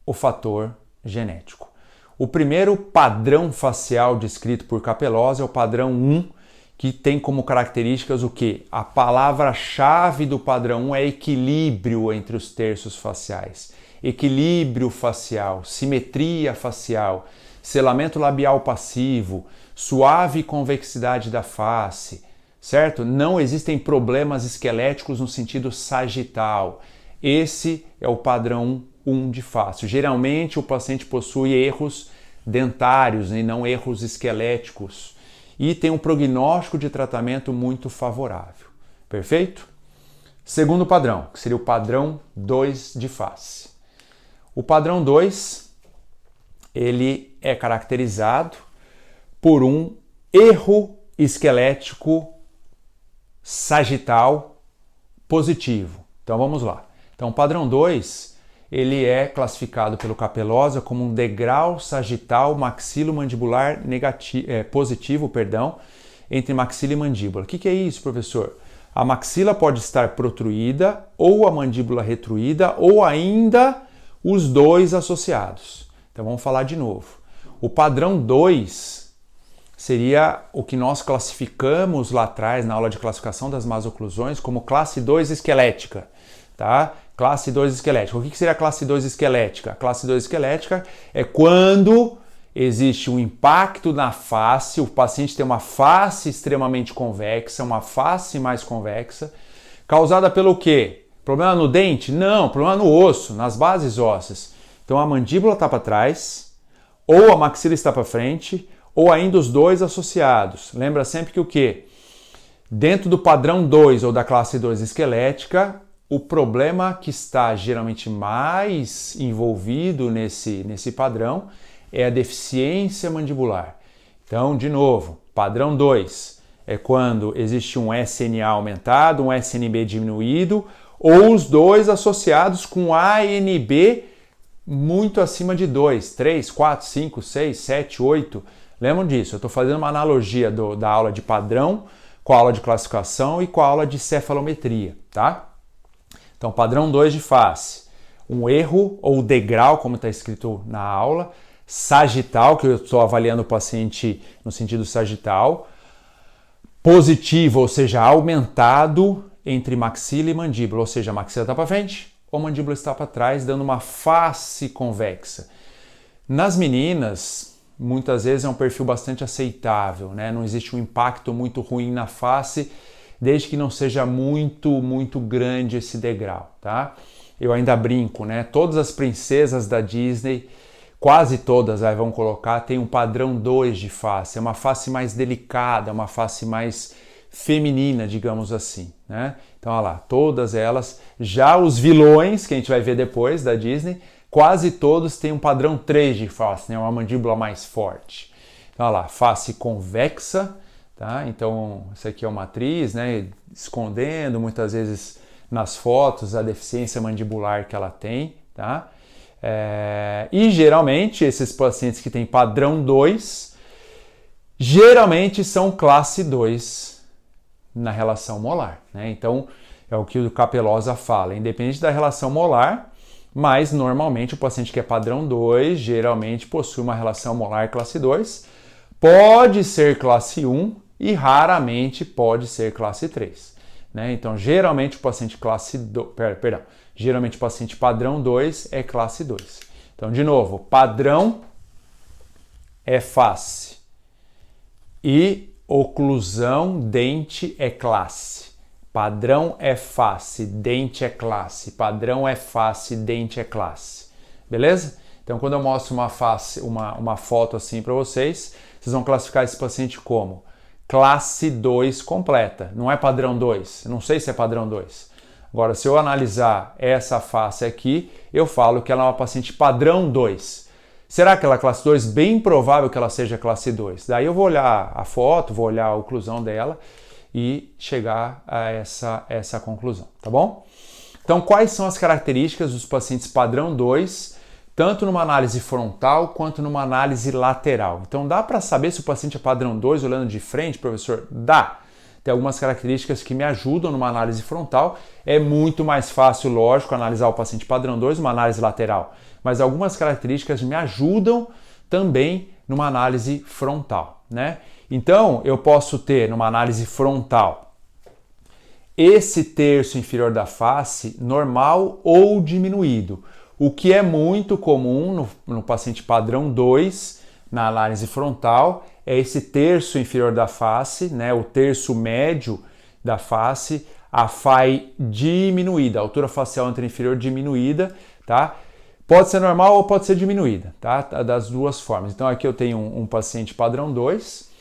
Speaker 1: o fator genético. O primeiro padrão facial descrito por Capelloz é o padrão 1, que tem como características o quê? A palavra-chave do padrão 1 é equilíbrio entre os terços faciais. Equilíbrio facial, simetria facial, selamento labial passivo, suave convexidade da face, certo? Não existem problemas esqueléticos no sentido sagital. Esse é o padrão 1 de face. Geralmente o paciente possui erros dentários e não erros esqueléticos e tem um prognóstico de tratamento muito favorável. Perfeito? Segundo padrão, que seria o padrão 2 de face. O padrão 2, ele é caracterizado por um erro esquelético sagital positivo. Então vamos lá. Então o padrão 2, ele é classificado pelo Capelloz como um degrau sagital maxilomandibular positivo, entre maxila e mandíbula. O que é isso, professor? A maxila pode estar protruída, ou a mandíbula retruída, ou ainda os dois associados. Então vamos falar de novo. O padrão 2 seria o que nós classificamos lá atrás na aula de classificação das más oclusões como classe 2 esquelética, tá? Classe 2 esquelética. O que seria a classe 2 esquelética? A classe 2 esquelética é quando existe um impacto na face, o paciente tem uma face extremamente convexa, uma face mais convexa, causada pelo quê? Problema no dente? Não, problema no osso, nas bases ósseas. Então a mandíbula está para trás, ou a maxila está para frente, ou ainda os dois associados. Lembra sempre que o quê? Dentro do padrão 2 ou da classe 2 esquelética, o problema que está geralmente mais envolvido nesse padrão é a deficiência mandibular. Então, de novo, padrão 2 é quando existe um SNA aumentado, um SNB diminuído, ou os dois associados com ANB muito acima de 2, 3, 4, 5, 6, 7, 8. Lembram disso? Eu estou fazendo uma analogia da aula de padrão com a aula de classificação e com a aula de cefalometria, tá? Então, padrão 2 de face. Um erro ou degrau, como está escrito na aula, sagital, que eu estou avaliando o paciente no sentido sagital, positivo, ou seja, aumentado entre maxila e mandíbula, ou seja, a maxila está para frente ou a mandíbula está para trás, dando uma face convexa. Nas meninas, muitas vezes é um perfil bastante aceitável, né? Não existe um impacto muito ruim na face, desde que não seja muito grande esse degrau, tá? Eu ainda brinco, né? Todas as princesas da Disney, quase todas, vamos colocar, tem um padrão 2 de face. É uma face mais delicada, uma face mais feminina, digamos assim, né? Então, olha lá, todas elas. Já os vilões, que a gente vai ver depois, da Disney, quase todos têm um padrão 3 de face, né? Uma mandíbula mais forte. Então, olha lá, face convexa, tá? Então, isso aqui é uma atriz, né? Escondendo, muitas vezes, nas fotos, a deficiência mandibular que ela tem, tá? E geralmente esses pacientes que têm padrão 2 geralmente são classe 2 na relação molar, né? Então é o que o Capelosa fala, independente da relação molar, mas normalmente o paciente que é padrão 2 geralmente possui uma relação molar classe 2, pode ser classe 1 e raramente pode ser classe 3, né? Então geralmente o paciente geralmente o paciente padrão 2 é classe 2. Então, de novo, padrão é face e oclusão, dente é classe. Padrão é face, dente é classe. Padrão é face, dente é classe. Beleza? Então, quando eu mostro uma foto assim para vocês, vocês vão classificar esse paciente como classe 2 completa. Não é padrão 2. Não sei se é padrão 2. Agora, se eu analisar essa face aqui, eu falo que ela é uma paciente padrão 2. Será que ela é classe 2? Bem provável que ela seja classe 2. Daí eu vou olhar a foto, vou olhar a oclusão dela e chegar a essa conclusão, tá bom? Então, quais são as características dos pacientes padrão 2, tanto numa análise frontal quanto numa análise lateral? Então, dá para saber se o paciente é padrão 2 olhando de frente, professor? Dá! Tem algumas características que me ajudam numa análise frontal. É muito mais fácil, lógico, analisar o paciente padrão 2 numa análise lateral. Mas algumas características me ajudam também numa análise frontal, né? Então, eu posso ter numa análise frontal esse terço inferior da face normal ou diminuído, o que é muito comum no paciente padrão 2, na análise frontal, é esse terço inferior da face, né, o terço médio da face, a FAI diminuída, a altura facial anterior-inferior diminuída, tá? Pode ser normal ou pode ser diminuída, tá? Das duas formas. Então aqui eu tenho um paciente padrão 2,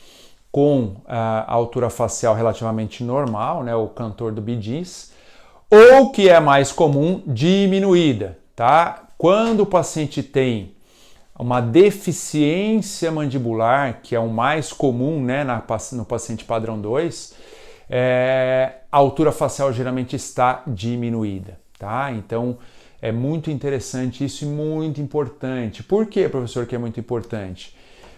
Speaker 1: com a altura facial relativamente normal, né, o cantor do Bee Gees, ou que é mais comum, diminuída, tá? Quando o paciente tem uma deficiência mandibular, que é o mais comum, né, no paciente padrão 2, a altura facial geralmente está diminuída, tá? Então é muito interessante isso e muito importante. Por que, professor, que é muito importante?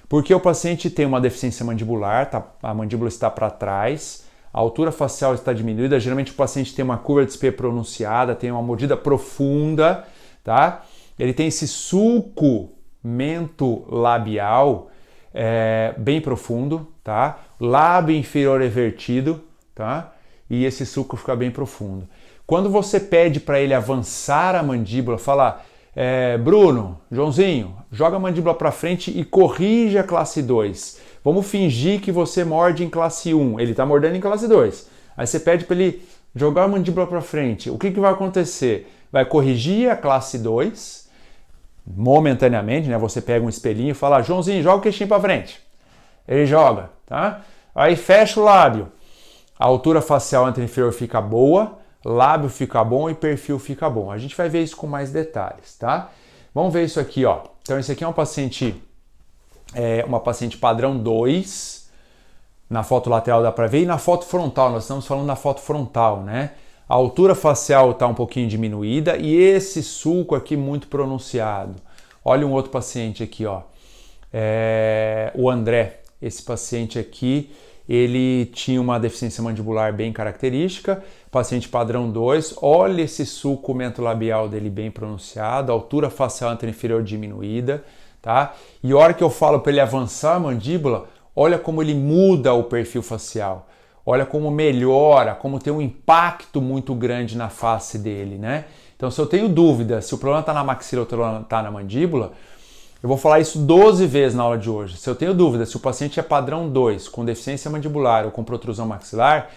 Speaker 1: Porque o paciente tem uma deficiência mandibular, a mandíbula está para trás, a altura facial está diminuída, geralmente o paciente tem uma curva de SP pronunciada, tem uma mordida profunda, tá? Ele tem esse sulco mentolabial bem profundo, tá? Lábio inferior evertido, tá? E esse sulco fica bem profundo. Quando você pede para ele avançar a mandíbula, falar, Bruno, Joãozinho, joga a mandíbula para frente e corrige a classe 2. Vamos fingir que você morde em classe 1. Ele está mordendo em classe 2. Aí você pede para ele jogar a mandíbula para frente. O que vai acontecer? Vai corrigir a classe 2 momentaneamente, né? Você pega um espelhinho e fala, Joãozinho, joga o queixinho para frente. Ele joga, tá? Aí fecha o lábio. A altura facial anterior-inferior fica boa, lábio fica bom e perfil fica bom. A gente vai ver isso com mais detalhes, tá? Vamos ver isso aqui, ó. Então esse aqui é uma paciente padrão 2. Na foto lateral dá para ver e na foto frontal, nós estamos falando da foto frontal, né? A altura facial está um pouquinho diminuída e esse sulco aqui muito pronunciado. Olha um outro paciente aqui, ó. O André. Esse paciente aqui, ele tinha uma deficiência mandibular bem característica. Paciente padrão 2. Olha esse sulco mentolabial dele bem pronunciado. Altura facial anterior-inferior diminuída, tá? E a hora que eu falo para ele avançar a mandíbula, olha como ele muda o perfil facial. Olha como melhora, como tem um impacto muito grande na face dele, né? Então, se eu tenho dúvida se o problema está na maxila ou está na mandíbula, Eu vou falar isso 12 vezes na aula de hoje. Se eu tenho dúvida se o paciente é padrão 2, com deficiência mandibular ou com protrusão maxilar,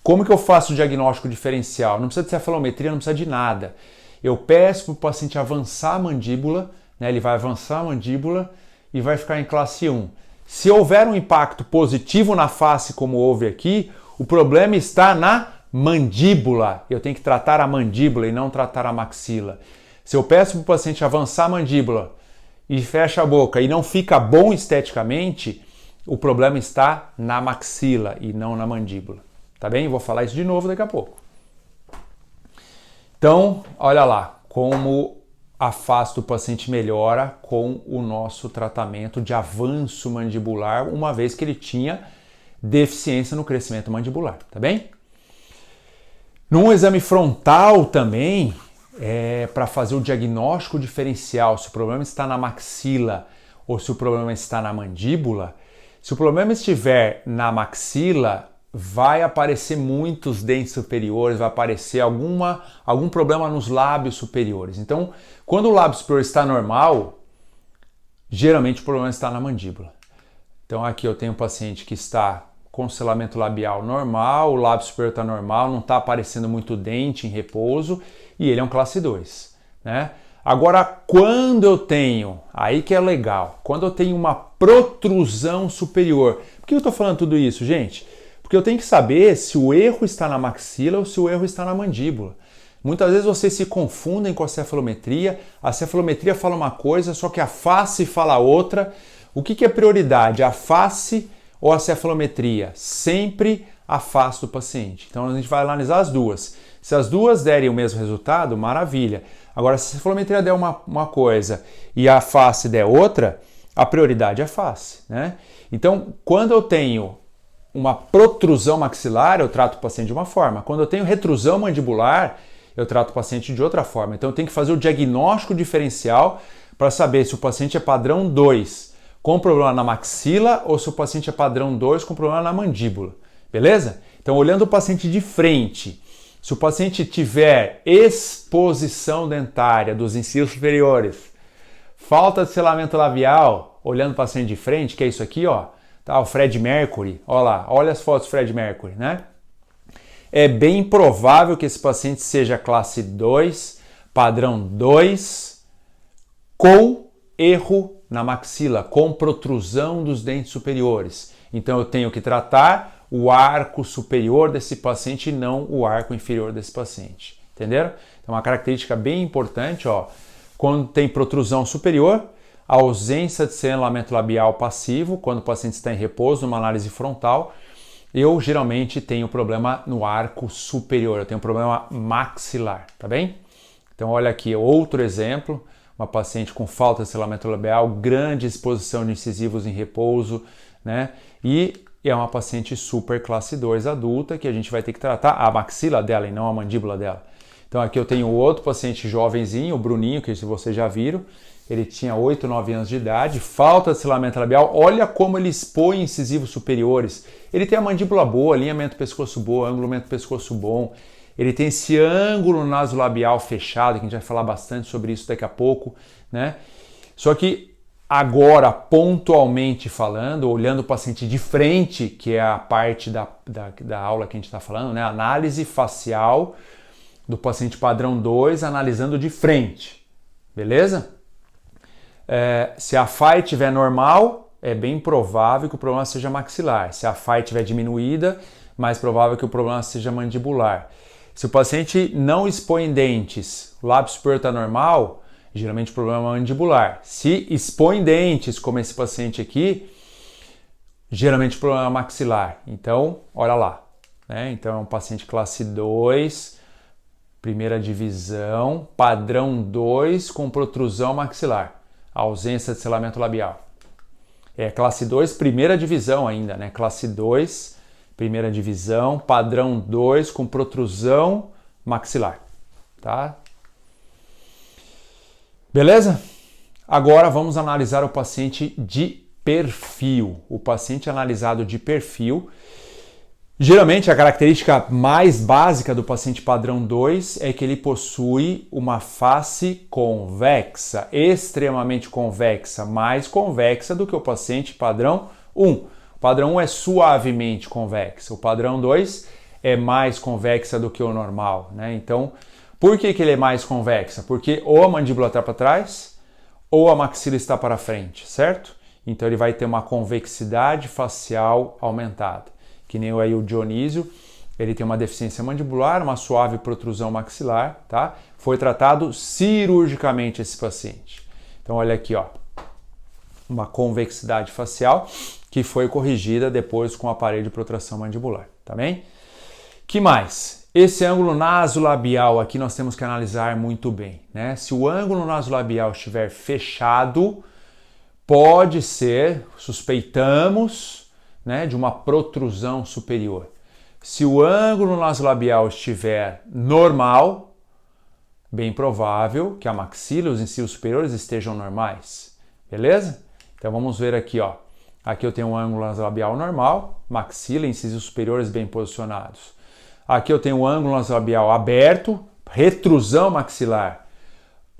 Speaker 1: como que eu faço o diagnóstico diferencial? Não precisa de cefalometria, não precisa de nada. Eu peço para o paciente avançar a mandíbula, né? Ele vai avançar a mandíbula e vai ficar em classe 1. Se houver um impacto positivo na face, como houve aqui, o problema está na mandíbula. Eu tenho que tratar a mandíbula e não tratar a maxila. Se eu peço para o paciente avançar a mandíbula e fecha a boca e não fica bom esteticamente, o problema está na maxila e não na mandíbula. Tá bem? Vou falar isso de novo daqui a pouco. Então, olha lá como a face do paciente melhora com o nosso tratamento de avanço mandibular, uma vez que ele tinha deficiência no crescimento mandibular, tá bem? Num exame frontal também, para fazer o diagnóstico diferencial, se o problema está na maxila ou se o problema está na mandíbula, se o problema estiver na maxila, vai aparecer muitos dentes superiores, vai aparecer algum problema nos lábios superiores. Então, quando o lábio superior está normal, geralmente o problema está na mandíbula. Então aqui eu tenho um paciente que está com selamento labial normal, o lábio superior está normal, não está aparecendo muito dente em repouso e ele é um classe 2, né? Agora, quando eu tenho, aí que é legal, quando eu tenho uma protrusão superior, por que eu estou falando tudo isso, gente? Porque eu tenho que saber se o erro está na maxila ou se o erro está na mandíbula. Muitas vezes vocês se confundem com a cefalometria fala uma coisa, só que a face fala outra. O que é prioridade, a face ou a cefalometria? Sempre a face do paciente. Então a gente vai analisar as duas. Se as duas derem o mesmo resultado, maravilha. Agora, se a cefalometria der uma coisa e a face der outra, a prioridade é a face, né? Então, quando eu tenho uma protrusão maxilar, eu trato o paciente de uma forma. Quando eu tenho retrusão mandibular, eu trato o paciente de outra forma. Então eu tenho que fazer o diagnóstico diferencial para saber se o paciente é padrão 2 com problema na maxila ou se o paciente é padrão 2 com problema na mandíbula. Beleza? Então, olhando o paciente de frente, se o paciente tiver exposição dentária dos incisivos superiores, falta de selamento labial, olhando o paciente de frente, que é isso aqui, ó, tá, o Fred Mercury, olha lá, olha as fotos do Fred Mercury, né? É bem provável que esse paciente seja classe 2, padrão 2, com erro na maxila, com protrusão dos dentes superiores. Então eu tenho que tratar o arco superior desse paciente e não o arco inferior desse paciente. Entenderam? Então uma característica bem importante, ó, quando tem protrusão superior, a ausência de selamento labial passivo, quando o paciente está em repouso, numa análise frontal, eu geralmente tenho problema no arco superior, eu tenho problema maxilar, tá bem? Então olha aqui outro exemplo, uma paciente com falta de selamento labial, grande exposição de incisivos em repouso, né? E é uma paciente super classe 2 adulta que a gente vai ter que tratar a maxila dela e não a mandíbula dela. Então aqui eu tenho outro paciente jovenzinho, o Bruninho, que vocês já viram. Ele tinha 8, 9 anos de idade, falta de selamento labial. Olha como ele expõe incisivos superiores. Ele tem a mandíbula boa, alinhamento pescoço bom, ângulo pescoço bom. Ele tem esse ângulo nasolabial fechado, que a gente vai falar bastante sobre isso daqui a pouco, né? Só que agora, pontualmente falando, olhando o paciente de frente, que é a parte da aula que a gente está falando, né? Análise facial do paciente padrão 2, analisando de frente, beleza? Se a FAI estiver normal, é bem provável que o problema seja maxilar. Se a FAI estiver diminuída, mais provável que o problema seja mandibular. Se o paciente não expõe dentes, o lábio superior está normal, geralmente o problema é mandibular. Se expõe dentes, como esse paciente aqui, geralmente o problema é maxilar. Então, olha lá, né? Então é um paciente classe 2, primeira divisão, padrão 2 com protrusão maxilar. Ausência de selamento labial. É classe 2, primeira divisão ainda, né? Classe 2, primeira divisão, padrão 2 com protrusão maxilar, tá? Beleza? Agora vamos analisar o paciente de perfil. O paciente analisado de perfil, Geralmente, a característica mais básica do paciente padrão 2 é que ele possui uma face convexa, extremamente convexa, mais convexa do que o paciente padrão 1. O padrão 1 é suavemente convexa, o padrão 2 é mais convexa do que o normal, né? Então, por que ele é mais convexa? Porque ou a mandíbula está para trás ou a maxila está para frente, certo? Então, ele vai ter uma convexidade facial aumentada. Que nem aí o Dionísio, ele tem uma deficiência mandibular, uma suave protrusão maxilar, tá? Foi tratado cirurgicamente esse paciente. Então olha aqui, ó, uma convexidade facial que foi corrigida depois com o aparelho de protração mandibular, tá bem? Que mais? Esse ângulo nasolabial aqui nós temos que analisar muito bem, né? Se o ângulo nasolabial estiver fechado, pode ser, suspeitamos, né, de uma protrusão superior. Se o ângulo nasolabial estiver normal, bem provável que a maxila e os incisivos superiores estejam normais, beleza? Então vamos ver aqui, ó. Aqui eu tenho um ângulo nasolabial normal, maxila e incisivos superiores bem posicionados. Aqui eu tenho um ângulo nasolabial aberto, retrusão maxilar.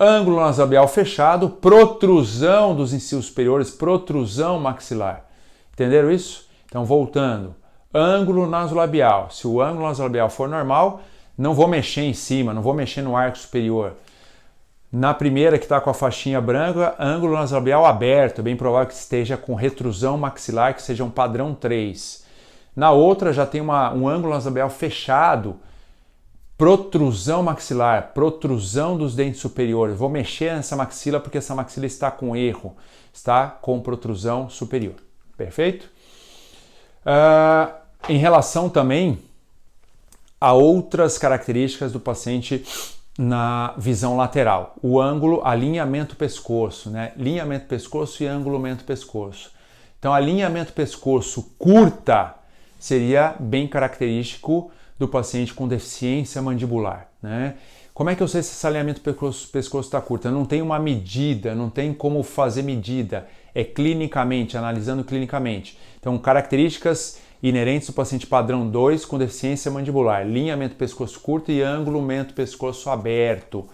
Speaker 1: Ângulo nasolabial fechado, protrusão dos incisivos superiores, protrusão maxilar. Entenderam isso? Então, voltando, ângulo nasolabial. Se o ângulo nasolabial for normal, não vou mexer em cima, não vou mexer no arco superior. Na primeira que está com a faixinha branca, ângulo nasolabial aberto, bem provável que esteja com retrusão maxilar, que seja um padrão 3. Na outra já tem um ângulo nasolabial fechado, protrusão maxilar, protrusão dos dentes superiores. Vou mexer nessa maxila porque essa maxila está com erro, está com protrusão superior. Perfeito? Em relação também a outras características do paciente na visão lateral, o ângulo alinhamento pescoço, né? Alinhamento pescoço e ângulo pescoço. Então, alinhamento pescoço curta seria bem característico do paciente com deficiência mandibular, né? Como é que eu sei se esse alinhamento pescoço está curto? Eu não tenho uma medida, não tem como fazer medida. É clinicamente, analisando clinicamente. Então, características inerentes do paciente padrão 2 com deficiência mandibular, alinhamento pescoço curto e ângulo pescoço aberto.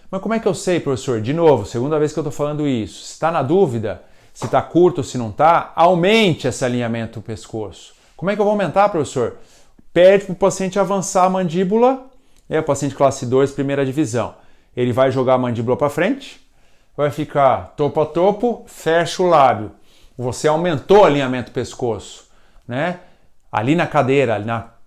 Speaker 1: Mas como é que eu sei, professor? De novo, segunda vez que eu estou falando isso. Se está na dúvida, se está curto ou se não está, aumente esse alinhamento pescoço. Como é que eu vou aumentar, professor? Pede para o paciente avançar a mandíbula, o paciente classe 2, primeira divisão. Ele vai jogar a mandíbula para frente, vai ficar topo a topo, fecha o lábio. Você aumentou o alinhamento pescoço, né? Ali na cadeira,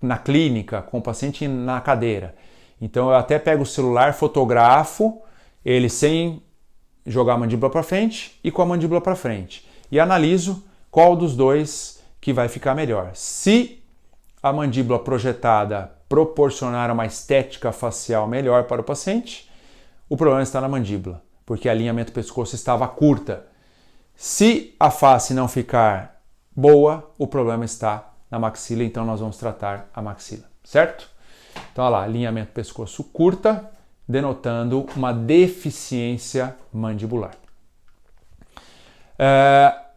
Speaker 1: na clínica, com o paciente na cadeira. Então eu até pego o celular, fotografo ele sem jogar a mandíbula para frente e com a mandíbula para frente. E analiso qual dos dois que vai ficar melhor. Se a mandíbula projetada proporcionar uma estética facial melhor para o paciente, o problema está na mandíbula, porque o alinhamento pescoço estava curta. Se a face não ficar boa, o problema está na maxila, então nós vamos tratar a maxila, certo? Então, olha lá, alinhamento pescoço curta, denotando uma deficiência mandibular.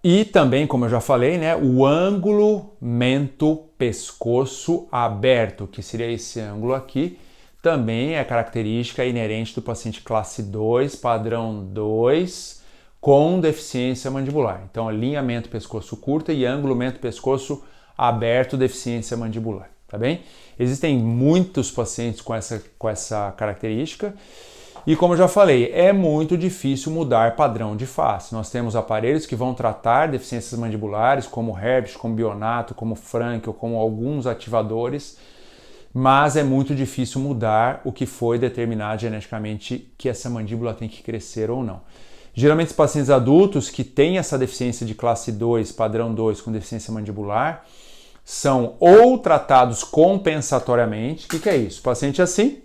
Speaker 1: E também, como eu já falei, né, o ângulo mento-pescoço aberto, que seria esse ângulo aqui, também é característica inerente do paciente classe 2, padrão 2, com deficiência mandibular. Então, alinhamento pescoço curto e ângulo mento-pescoço aberto, deficiência mandibular, tá bem? Existem muitos pacientes com essa característica e, como eu já falei, é muito difícil mudar padrão de face. Nós temos aparelhos que vão tratar deficiências mandibulares, como Herbst, como Bionato, como Frankel, como alguns ativadores, mas é muito difícil mudar o que foi determinado geneticamente que essa mandíbula tem que crescer ou não. Geralmente, os pacientes adultos que têm essa deficiência de classe 2, padrão 2, com deficiência mandibular, são ou tratados compensatoriamente. O que é isso? O paciente assim,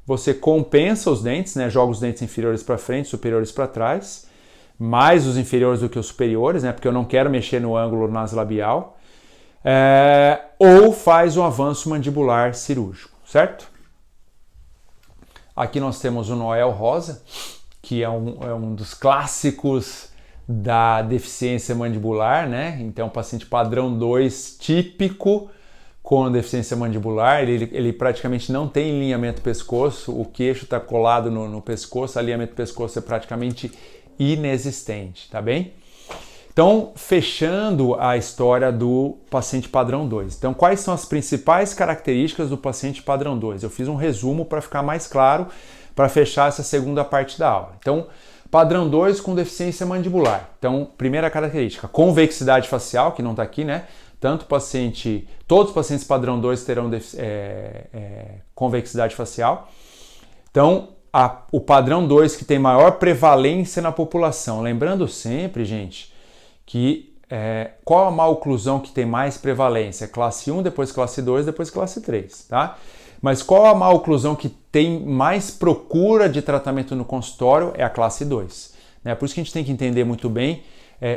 Speaker 1: você compensa os dentes, né? Joga os dentes inferiores para frente, superiores para trás, mais os inferiores do que os superiores, né? Porque eu não quero mexer no ângulo nasolabial, ou faz um avanço mandibular cirúrgico, certo? Aqui nós temos o Noel Rosa, que é um dos clássicos da deficiência mandibular, né? Então, paciente padrão 2 típico com deficiência mandibular, ele praticamente não tem alinhamento pescoço, o queixo está colado no pescoço, alinhamento pescoço é praticamente inexistente, tá bem? Então, fechando a história do paciente padrão 2. Então, quais são as principais características do paciente padrão 2? Eu fiz um resumo para ficar mais claro, para fechar essa segunda parte da aula. Então, padrão 2 com deficiência mandibular. Então, primeira característica, convexidade facial, que não está aqui, né? Todos os pacientes padrão 2 terão convexidade facial. Então, o padrão 2 que tem maior prevalência na população. Lembrando sempre, gente, que qual a maloclusão que tem mais prevalência? Classe 1, depois classe 2, depois classe 3, tá? Mas qual a maloclusão que tem mais procura de tratamento no consultório? É a classe 2. Né? Por isso que a gente tem que entender muito bem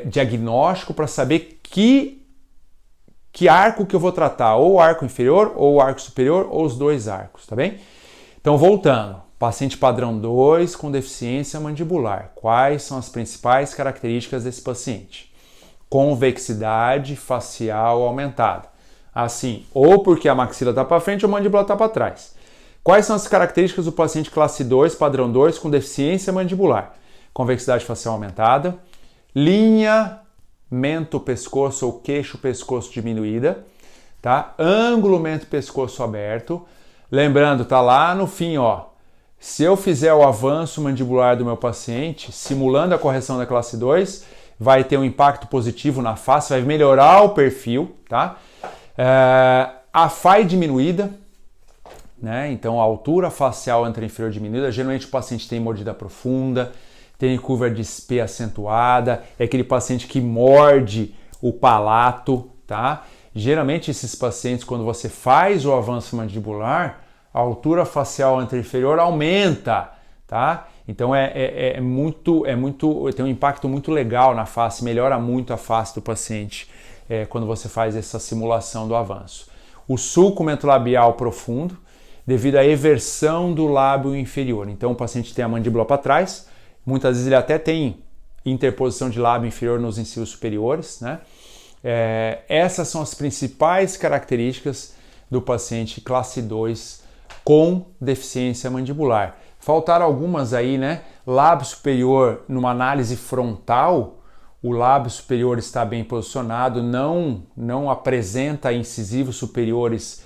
Speaker 1: diagnóstico para saber que arco que eu vou tratar, ou o arco inferior, ou o arco superior, ou os dois arcos, tá bem? Então, voltando, paciente padrão 2 com deficiência mandibular. Quais são as principais características desse paciente? Convexidade facial aumentada. Assim, ou porque a maxila está para frente ou a mandíbula está para trás. Quais são as características do paciente classe 2, padrão 2, com deficiência mandibular? Convexidade facial aumentada, linha mento-pescoço ou queixo-pescoço diminuída, tá? Ângulo mento-pescoço aberto. Lembrando, tá lá no fim, ó. Se eu fizer o avanço mandibular do meu paciente, simulando a correção da classe 2, vai ter um impacto positivo na face, vai melhorar o perfil, tá? A FAI diminuída, né? Então a altura facial anteroinferior diminuída, geralmente o paciente tem mordida profunda, tem curva de Spee acentuada, é aquele paciente que morde o palato, tá? Geralmente esses pacientes, quando você faz o avanço mandibular, a altura facial anteroinferior aumenta, tá? Então tem um impacto muito legal na face, melhora muito a face do paciente quando você faz essa simulação do avanço. O sulco mentolabial profundo, devido à eversão do lábio inferior. Então o paciente tem a mandíbula para trás, muitas vezes ele até tem interposição de lábio inferior nos incisivos superiores, né? Essas são as principais características do paciente classe 2 com deficiência mandibular. Faltaram algumas aí, né? Lábio superior, numa análise frontal, o lábio superior está bem posicionado, não apresenta incisivos superiores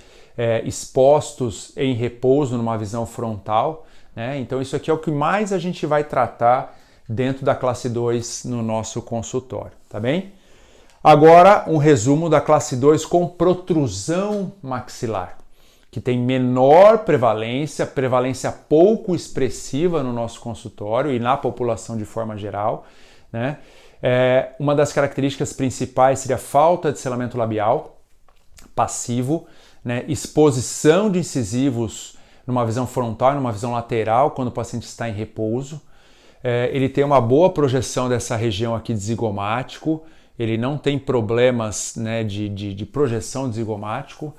Speaker 1: expostos em repouso numa visão frontal, né? Então isso aqui é o que mais a gente vai tratar dentro da classe 2 no nosso consultório, tá bem? Agora um resumo da classe 2 com protrusão maxilar, que tem menor prevalência pouco expressiva no nosso consultório e na população de forma geral, né? Uma das características principais seria a falta de selamento labial passivo, né? Exposição de incisivos numa visão frontal e numa visão lateral quando o paciente está em repouso. Ele tem uma boa projeção dessa região aqui de zigomático, ele não tem problemas, né, de projeção de zigomático.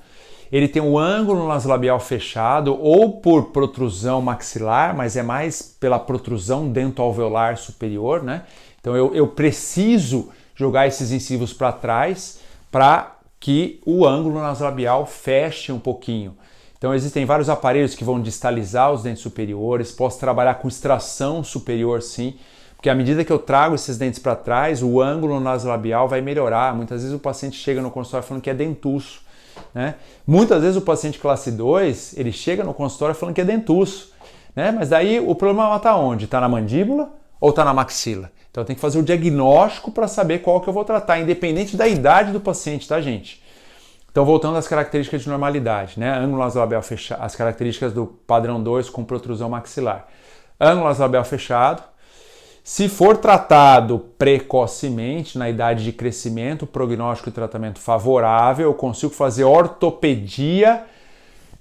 Speaker 1: Ele tem um ângulo nasolabial fechado ou por protrusão maxilar, mas é mais pela protrusão dentoalveolar superior, né? Então eu preciso jogar esses incisivos para trás para que o ângulo nasolabial feche um pouquinho. Então existem vários aparelhos que vão distalizar os dentes superiores, posso trabalhar com extração superior sim, porque à medida que eu trago esses dentes para trás, o ângulo nasolabial vai melhorar. Muitas vezes o paciente chega no consultório falando que é dentuço, né? Muitas vezes o paciente classe 2, ele chega no consultório falando que é dentuço, né? Mas daí o problema está onde? Está na mandíbula ou está na maxila? Então eu tenho que fazer o diagnóstico para saber qual que eu vou tratar, independente da idade do paciente, tá, gente? Então voltando às características de normalidade, né? Ângulo nasolabial fechado, as características do padrão 2 com protrusão maxilar. Ângulo nasolabial fechado. Se for tratado precocemente, na idade de crescimento, prognóstico e tratamento favorável, eu consigo fazer ortopedia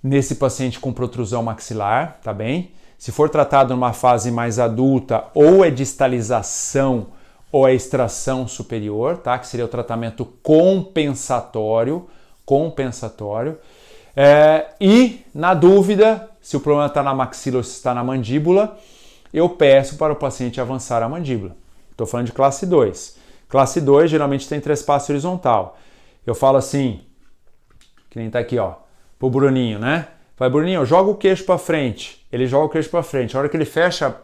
Speaker 1: nesse paciente com protrusão maxilar, tá bem? Se for tratado numa fase mais adulta, ou é distalização ou é extração superior, tá? Que seria o tratamento compensatório. E, na dúvida, se o problema está na maxila ou se está na mandíbula, eu peço para o paciente avançar a mandíbula. Estou falando de classe 2. Classe 2 geralmente tem trespasse horizontal. Eu falo assim, que nem tá aqui, ó, pro Bruninho, né? Vai, Bruninho, joga o queixo para frente. Ele joga o queixo para frente. A hora que ele fecha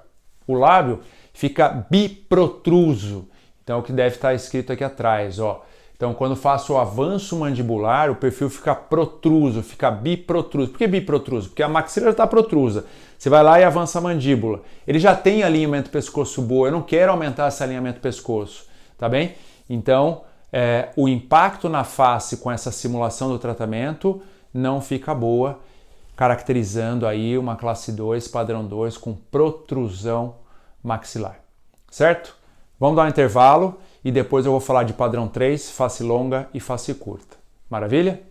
Speaker 1: o lábio, fica biprotruso. Então é o que deve estar escrito aqui atrás, ó. Então quando faço o avanço mandibular, o perfil fica protruso, fica biprotruso. Por que biprotruso? Porque a maxila já está protrusa. Você vai lá e avança a mandíbula. Ele já tem alinhamento pescoço boa. Eu não quero aumentar esse alinhamento pescoço, tá bem? Então o impacto na face com essa simulação do tratamento não fica boa, caracterizando aí uma classe 2, padrão 2 com protrusão maxilar, certo? Vamos dar um intervalo e depois eu vou falar de padrão 3, face longa e face curta. Maravilha?